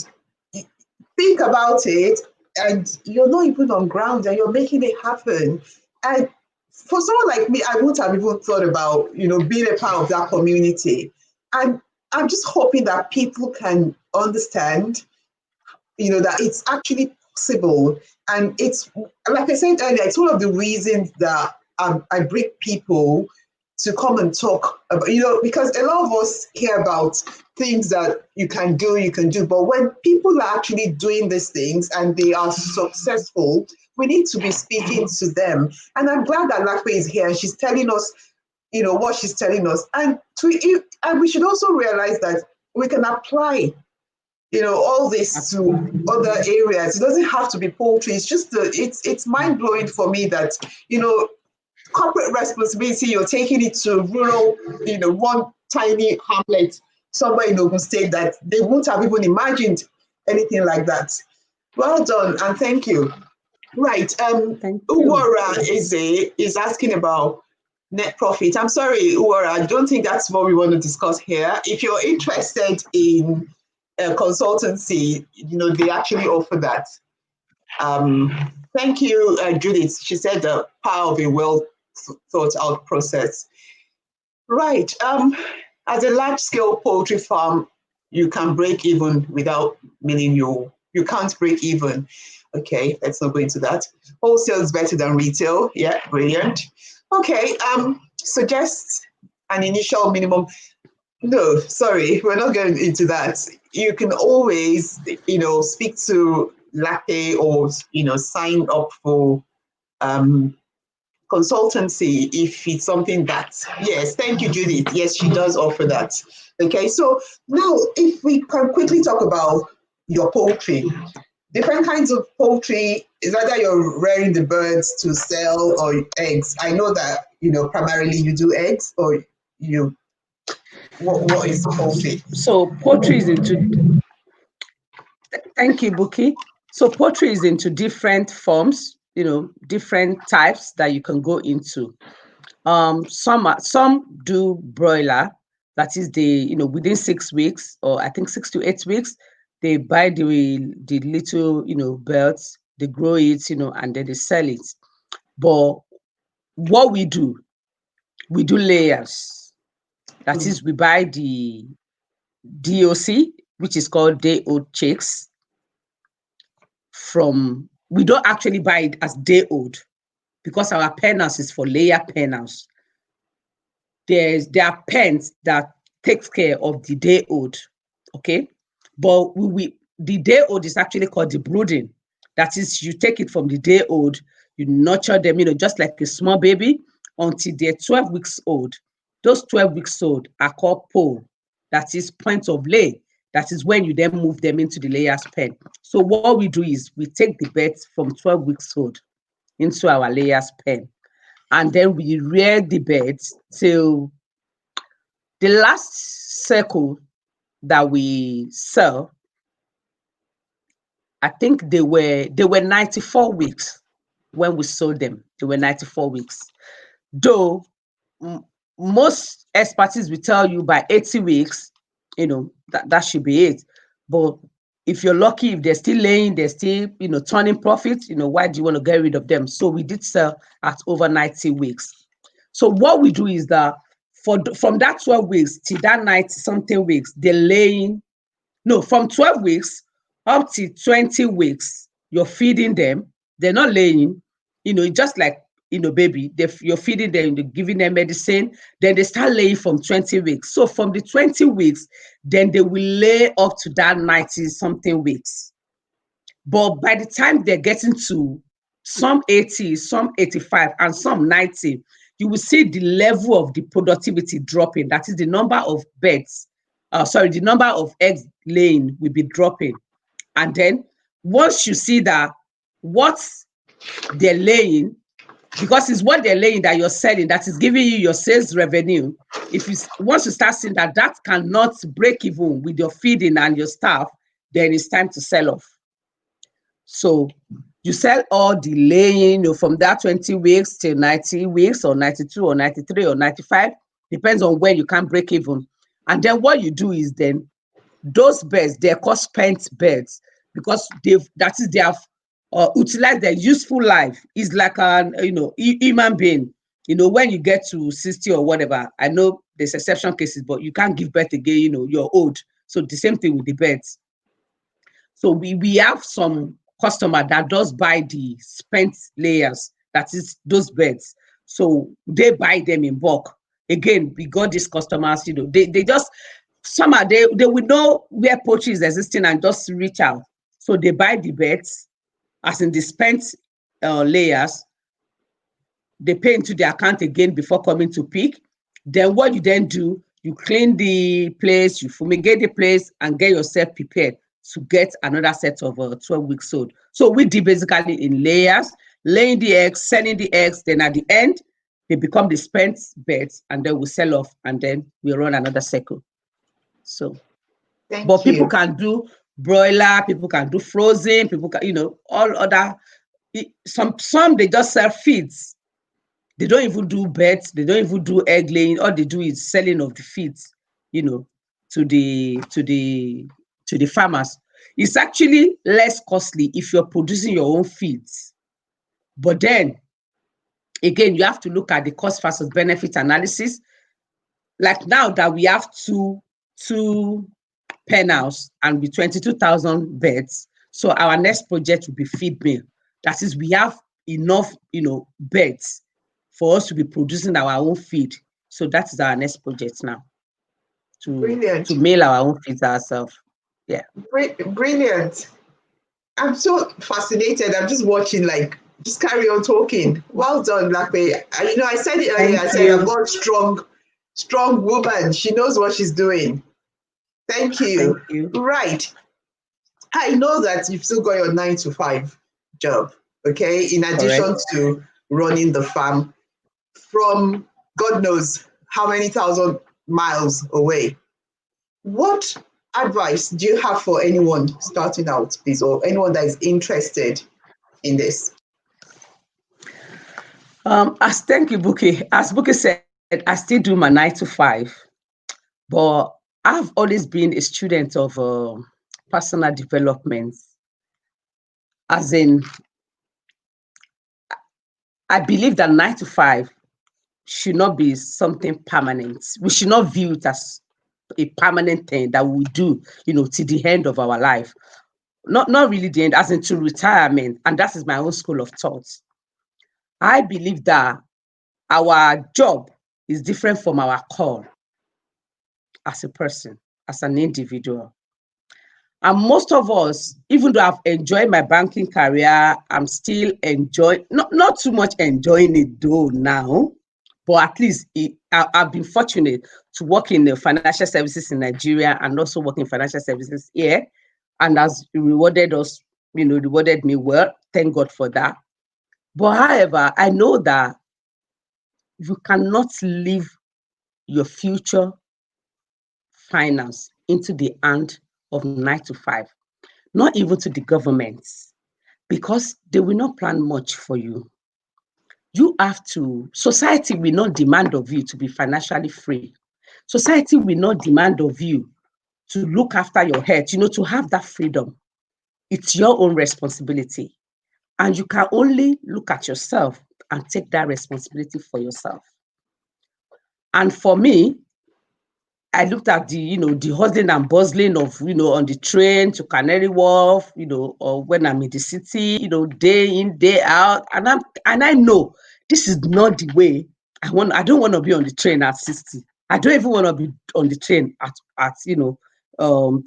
think about it and you're not even on ground and you're making it happen. And for someone like me, I wouldn't have even thought about, being a part of that community. And I'm just hoping that people can understand, that it's actually possible. And it's, like I said earlier, it's one of the reasons that I bring people to come and talk about, because a lot of us hear about things that you can do. But when people are actually doing these things and they are successful, we need to be speaking to them. And I'm glad that Lakwe is here and she's telling us, what she's telling us. And we should also realize that we can apply all this to other areas. It doesn't have to be poultry. It's just it's mind blowing for me that corporate responsibility, you're taking it to rural, one tiny hamlet somewhere in Ogun State that they won't have even imagined anything like that. Well done, and thank you. Right. Thank you. Uwara is asking about net profit. I'm sorry, Uwara, I don't think that's what we want to discuss here. If you're interested in consultancy, they actually offer that. Thank you, Judith. She said the power of a well thought out process. Right. As a large scale poultry farm, you can break even without meaning you can't break even. Okay, let's not go into that. Wholesale is better than retail. Yeah, brilliant. Okay, suggest an initial minimum. No, sorry, we're not going into that. You can always, speak to Latte or, sign up for consultancy if it's something that, yes, thank you, Judith. Yes, she does offer that. Okay, so now if we can quickly talk about your poultry, different kinds of poultry is either you're rearing the birds to sell or eggs. I know that, primarily you do eggs or you, what is poultry? So poultry is into, thank you, Buki. So poultry is into different forms, different types that you can go into. Some do broiler, that is within 6 weeks, or I think 6 to 8 weeks, they buy the little birds, they grow it, and then they sell it. But what we do layers. That is, we buy the DOC, which is called day old chicks. We don't actually buy it as day old because our pen house is for layer pen house. There are pens that takes care of the day old, okay? But the day old is actually called the brooding. That is, you take it from the day old, you nurture them, just like a small baby until they're 12 weeks old. Those 12 weeks old are called pole. That is point of lay. That is when you then move them into the layers pen. So what we do is we take the birds from 12 weeks old into our layers pen, and then we rear the birds till the last circle that we sell. I think they were 94 weeks when we sold them. They were 94 weeks. Though most expertise will tell you by 80 weeks, that should be it. But if you're lucky, if they're still laying, they're still, turning profit, why do you want to get rid of them? So we did sell at over 90 weeks. So what we do is that from that 12 weeks to that 90 something weeks, they're laying. No, from 12 weeks up to 20 weeks, you're feeding them. They're not laying, just like, baby, you're feeding them, you're giving them medicine. Then they start laying from 20 weeks. So from the 20 weeks, then they will lay up to that 90 something weeks. But by the time they're getting to some 80, some 85, and some 90, you will see the level of the productivity dropping. That is the number of birds, the number of eggs laying will be dropping. And then once you see that what they're laying, because it's what they're laying that you're selling, that is giving you your sales revenue. Once you start seeing that cannot break even with your feeding and your staff, then it's time to sell off. So you sell all the laying, from that 20 weeks till 90 weeks or 92 or 93 or 95, depends on when you can break even. And then what you do is then those birds, they're called spent birds because they have utilized their useful life. It's like an human being. When you get to 60 or whatever, I know there's exception cases, but you can't give birth again. You're old. So the same thing with the birds. So we have some customer that does buy the spent layers, that is those birds. So they buy them in bulk. Again, we got these customers, they just, they will know where poultry is existing and just reach out. So they buy the birds, as in the spent layers. They pay into the account again before coming to pick. Then what you then do, you clean the place, you fumigate the place, and get yourself prepared to get another set of 12 weeks old. So we did basically in layers, laying the eggs, selling the eggs, then at the end, they become the spent birds, and then we sell off, and then we run another cycle. So, but Thank people you. can do broiler, people can do frozen, people can, all other. Some they just sell feeds. They don't even do birds. They don't even do egg laying. All they do is selling of the feeds, to the farmers. It's actually less costly if you're producing your own feeds. But then again, you have to look at the cost versus benefit analysis. Like now that we have two pen house and with 22,000 beds, so our next project will be feed mill. That is, we have enough, beds for us to be producing our own feed. So that is our next project now, to Brilliant. mail our own feeds ourselves. Yeah. Brilliant. I'm so fascinated. I'm just watching, like, just carry on talking. Well done, Blackbay. I said it earlier. Thank I said I've you. got strong woman. She knows what she's doing. Thank Thank you. you. Right. I know that you've still got your 9 to 5 job, okay, in Correct. addition to running the farm from God knows how many thousand miles away. What advice do you have for anyone starting out, please, or anyone that is interested in this? Thank you, Buki. As Buki said, I still do my 9 to 5, but I've always been a student of personal development. As in, I believe that 9 to 5 should not be something permanent. We should not view it as a permanent thing that we do, to the end of our life. Not really the end, as into retirement. And that is my own school of thought. I believe that our job is different from our call as a person, as an individual. And most of us, even though I've enjoyed my banking career, I'm still enjoying, not too much enjoying it though now, but at least I've been fortunate to work in the financial services in Nigeria and also work in financial services here. And as rewarded us, rewarded me well. Thank God for that. But however, I know that you cannot leave your future finance into the hand of 9 to 5, not even to the governments, because they will not plan much for you. Society will not demand of you to be financially free. Society will not demand of you to look after your health, to have that freedom. It's your own responsibility. And you can only look at yourself and take that responsibility for yourself. And for me, I looked at the hustling and bustling of, on the train to Canary Wharf, or when I'm in the city, day in, day out. And I know this is not the way I want. I don't want to be on the train at 60. I don't even want to be on the train at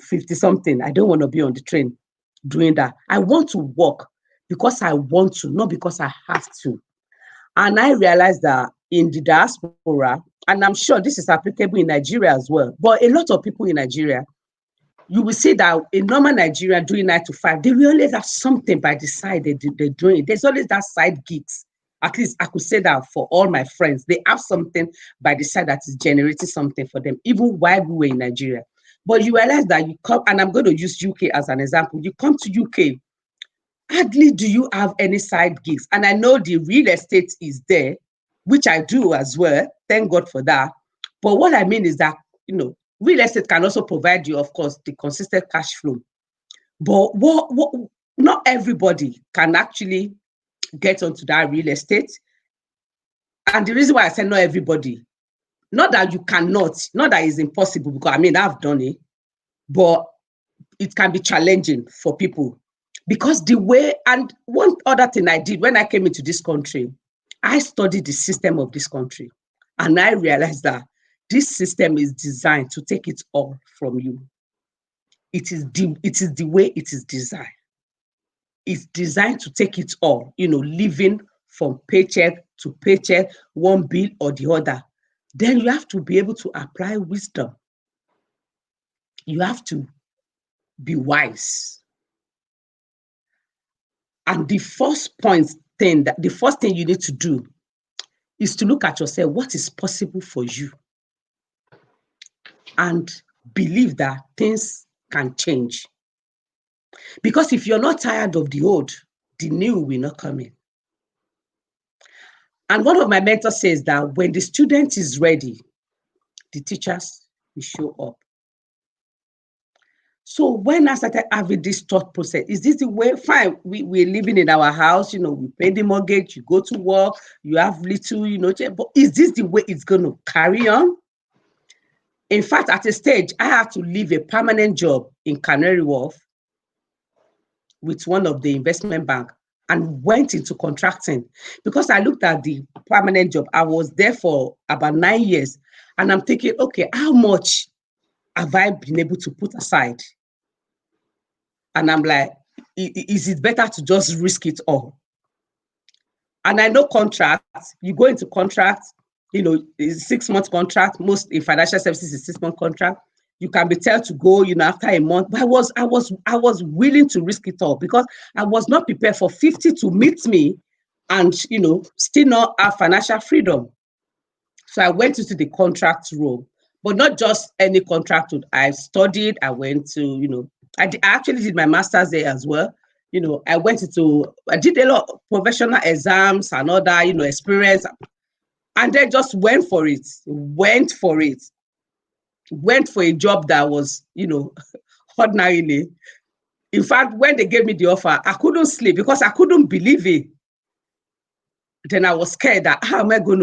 50 something. I don't want to be on the train doing that. I want to work because I want to, not because I have to. And I realized that in the diaspora, and I'm sure this is applicable in Nigeria as well, but a lot of people in Nigeria, you will see that a normal Nigerian doing 9 to 5, they will always have something by the side they're doing. There's always that side gigs. At least I could say that for all my friends. They have something by the side that is generating something for them, even while we were in Nigeria. But you realize that you come, and I'm going to use UK as an example. You come to UK, hardly do you have any side gigs. And I know the real estate is there, which I do as well. Thank God for that. But what I mean is that, real estate can also provide you, of course, the consistent cash flow. But not everybody can actually get onto that real estate. And the reason why I say not everybody, not that you cannot, not that it's impossible, because I've done it, but it can be challenging for people. Because and one other thing I did when I came into this country, I studied the system of this country. And I realized that this system is designed to take it all from you. It is the way it is designed. It's designed to take it all, living from paycheck to paycheck, one bill or the other. Then you have to be able to apply wisdom. You have to be wise. And the first thing you need to do is to look at yourself, what is possible for you? And believe that things can change. Because if you're not tired of the old, the new will not come in. And one of my mentors says that when the student is ready, the teachers will show up. So when I started having this thought process, is this the way? Fine, we're living in our house, we pay the mortgage, you go to work, you have little, but is this the way it's going to carry on? In fact, at a stage, I had to leave a permanent job in Canary Wharf with one of the investment bank and went into contracting because I looked at the permanent job. I was there for about 9 years and I'm thinking, okay, how much have I been able to put aside? And I'm like, is it better to just risk it all? And I know contracts, you go into contracts, it's 6-month contract, most in financial services is 6-month contract. You can be told to go, after a month. But I was willing to risk it all because I was not prepared for 50 to meet me and still not have financial freedom. So I went into the contract role, but not just any contract. I studied, I went to, I actually did my master's there as well. I did a lot of professional exams and other, experience, and then just went for it, went for a job that was, ordinarily. In fact, when they gave me the offer, I couldn't sleep because I couldn't believe it. Then I was scared that how am I going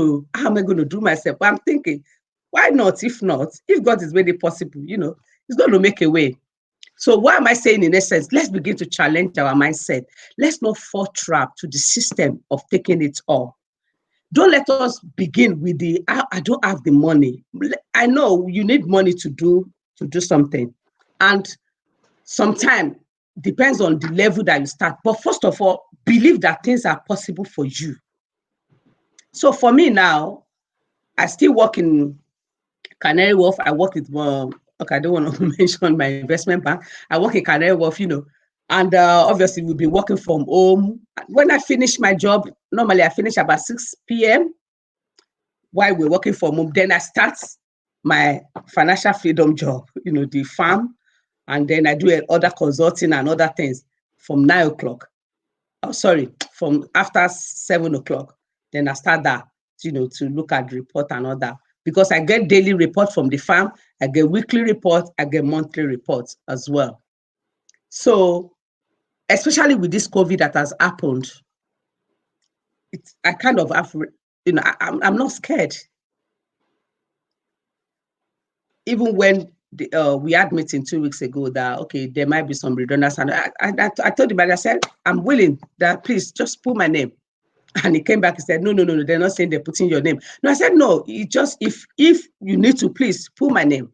to do myself? But I'm thinking, why not? If God is made it possible, He's going to make a way. So what am I saying in essence? Let's begin to challenge our mindset. Let's not fall trap to the system of taking it all. Don't let us begin with I don't have the money. I know you need money to do something. And sometimes depends on the level that you start. But first of all, believe that things are possible for you. So for me now, I still work in Canary Wharf. I work with, okay, I don't want to mention my investment bank. I work in Canary Wharf, and obviously we'll be working from home. When I finish my job, normally I finish about 6 p.m. while we're working from home. Then I start my financial freedom job, the farm, and then I do other consulting and other things from 9 o'clock. Oh, sorry, from after 7 o'clock. Then I start that, to look at the report and all that. Because I get daily report from the farm, I get weekly report, I get monthly reports as well. So, especially with this COVID that has happened, I kind of have, I'm not scared. Even when we had meeting 2 weeks ago that, okay, there might be some redundancy. And I told him, I said, I'm willing that please just put my name. And he came back and said, no, they're not saying they're putting your name. No, I said, no, it just, if you need to, please put my name.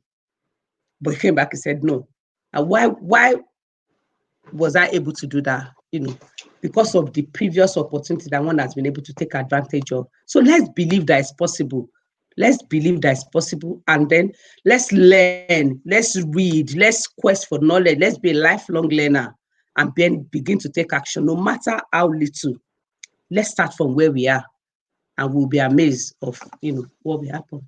But he came back and said, no. And why was I able to do that? Because of the previous opportunity that one has been able to take advantage of. So let's believe that it's possible. Let's believe that it's possible. And then let's learn, let's read, let's quest for knowledge. Let's be a lifelong learner and then begin to take action, no matter how little. Let's start from where we are and we'll be amazed of, what will happen.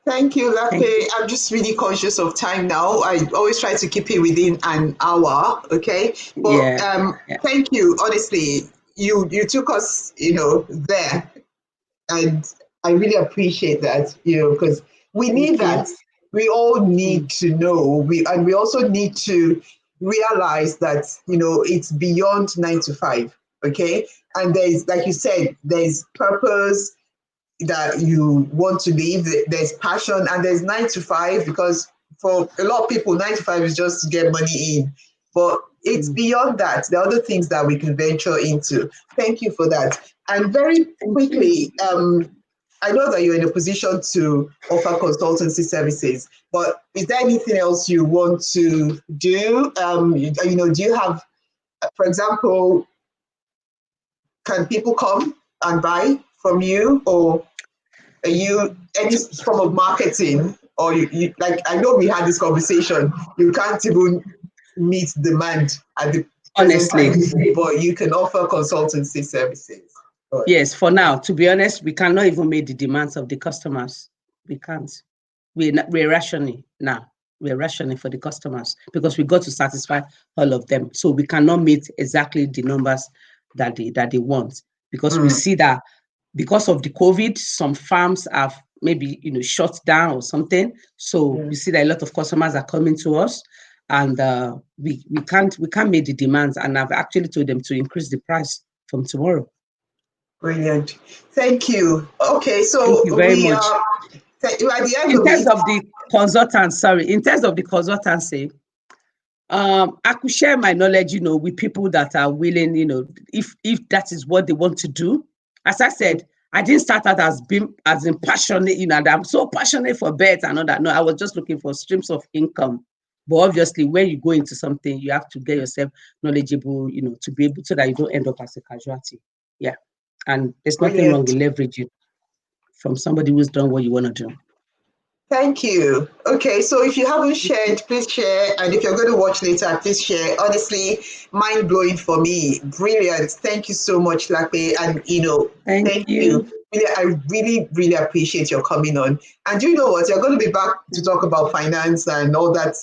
Thank you, Lape. I'm just really conscious of time now. I always try to keep it within an hour, okay? But Yeah. Thank you. Honestly, you took us, there. And I really appreciate that, because we need that. We all need to know. We also need to realize that, it's beyond 9 to 5, okay? And there's, like you said, there's purpose that you want to live, there's passion, and there's 9 to 5, because for a lot of people, 9 to 5 is just to get money in. But it's beyond that. There are other things that we can venture into. Thank you for that. And very quickly, I know that you're in a position to offer consultancy services, but is there anything else you want to do? Do you have, for example, can people come and buy from you, or are you any form of marketing, or you like, I know we had this conversation, you can't even meet demand at the present time, but you can offer consultancy services? Yes, for now, to be honest, we cannot even meet the demands of the customers. We can't. We're rationing now. we're rationing for the customers because we got to satisfy all of them. So we cannot meet exactly the numbers that they want, because we see that because of the COVID, some farms have maybe shut down or something. So we see that a lot of customers are coming to us, and we can't meet the demands. And I've actually told them to increase the price from tomorrow. Brilliant. Thank you. Okay, so thank you very much. At the end In of terms it, of the consultants, in terms of the consultancy, I could share my knowledge, with people that are willing, if that is what they want to do. As I said, I didn't start out as in passionate, and I'm so passionate for birds and all that. No, I was just looking for streams of income. But obviously, when you go into something, you have to get yourself knowledgeable, to be able, so that you don't end up as a casualty. Yeah. And there's nothing wrong with leveraging from somebody who's done what you want to do. Thank you. Okay, so if you haven't shared, please share. And if you're going to watch later, please share. Honestly, mind-blowing for me. Brilliant. Thank you so much, Lape. And, thank you. I really, really appreciate your coming on. And you know what? You're going to be back to talk about finance and all that,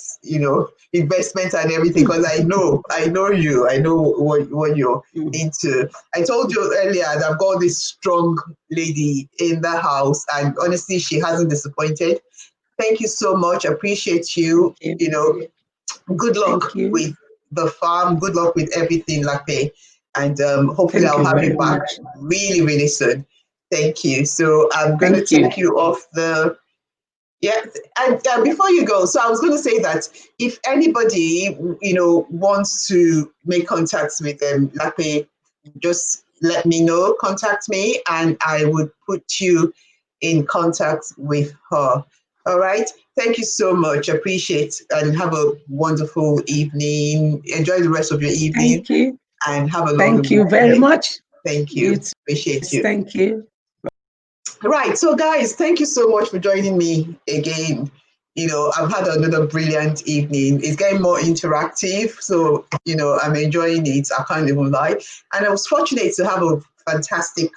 investment and everything, because I know you. I know what you're into. I told you earlier that I've got this strong lady in the house, and honestly, she hasn't disappointed. Thank you so much. Appreciate you. Good luck with the farm. Good luck with everything, Lape. And hopefully I'll have you back really, really soon. Thank you. So I'm going to take you off the... Yeah, and before you go, so I was going to say that if anybody, wants to make contacts with them, Lape, just let me know, contact me, and I would put you in contact with her. All right. Thank you so much. Appreciate, and have a wonderful evening. Enjoy the rest of your evening. Thank you. And have a lovely Thank you very much. Thank you. Appreciate you. Thank you. Right. So guys, thank you so much for joining me again. I've had another brilliant evening. It's getting more interactive. So, I'm enjoying it. I can't even lie. And I was fortunate to have a fantastic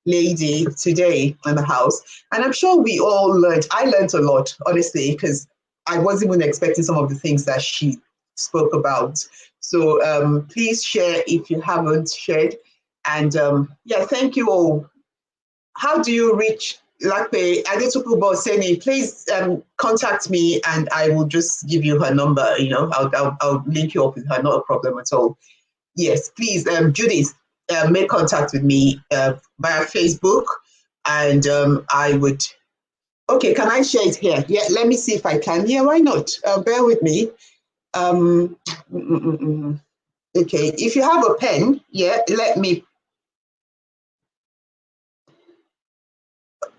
lady today in the house. And I'm sure we all learned. I learned a lot, honestly, because I wasn't even expecting some of the things that she spoke about. So please share if you haven't shared. And thank you all. How do you reach Lape Adetokunbo Seni? Please contact me and I will just give you her number. I'll link you up with her, not a problem at all. Yes, please, Judith, make contact with me via Facebook, and I would... Okay, can I share it here? Yeah, let me see if I can. Yeah, why not? Bear with me. Okay, if you have a pen, let me...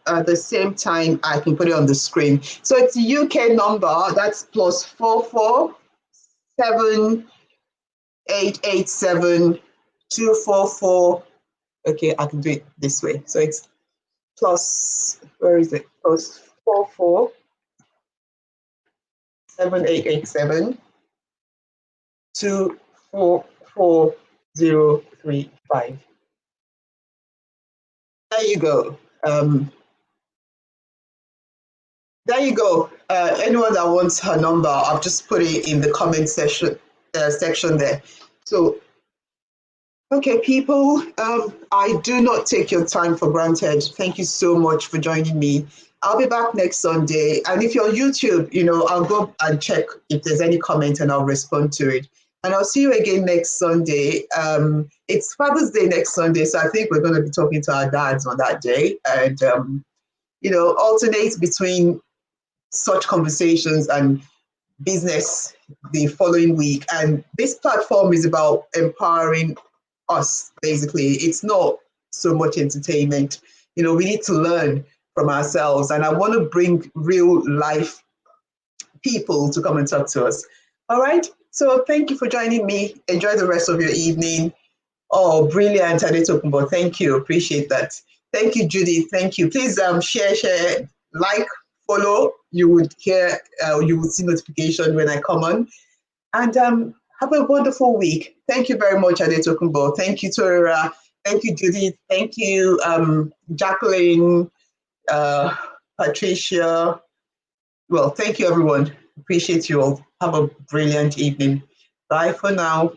At the same time, I can put it on the screen. So it's a UK number. That's +44 7887 244. Okay, I can do it this way. So it's +44 7887 244035. There you go. There you go. Anyone that wants her number, I've just put it in the comment section there. So, okay, people, I do not take your time for granted. Thank you so much for joining me. I'll be back next Sunday. And if you're on YouTube, I'll go and check if there's any comment and I'll respond to it. And I'll see you again next Sunday. It's Father's Day next Sunday, so I think we're going to be talking to our dads on that day. And, alternate between such conversations and business the following week. And this platform is about empowering us, basically. It's not so much entertainment. We need to learn from ourselves. And I want to bring real life people to come and talk to us. All right. So thank you for joining me. Enjoy the rest of your evening. Oh, brilliant, Adetokunbo. Thank you. Appreciate that. Thank you, Judy. Thank you. Please share, like, follow. You would hear, you will see notification when I come on. And have a wonderful week. Thank you very much, Adetokunbo. Thank you, Torira. Thank you, Judy. Thank you, Jacqueline, Patricia. Well, thank you, everyone. Appreciate you all. Have a brilliant evening. Bye for now.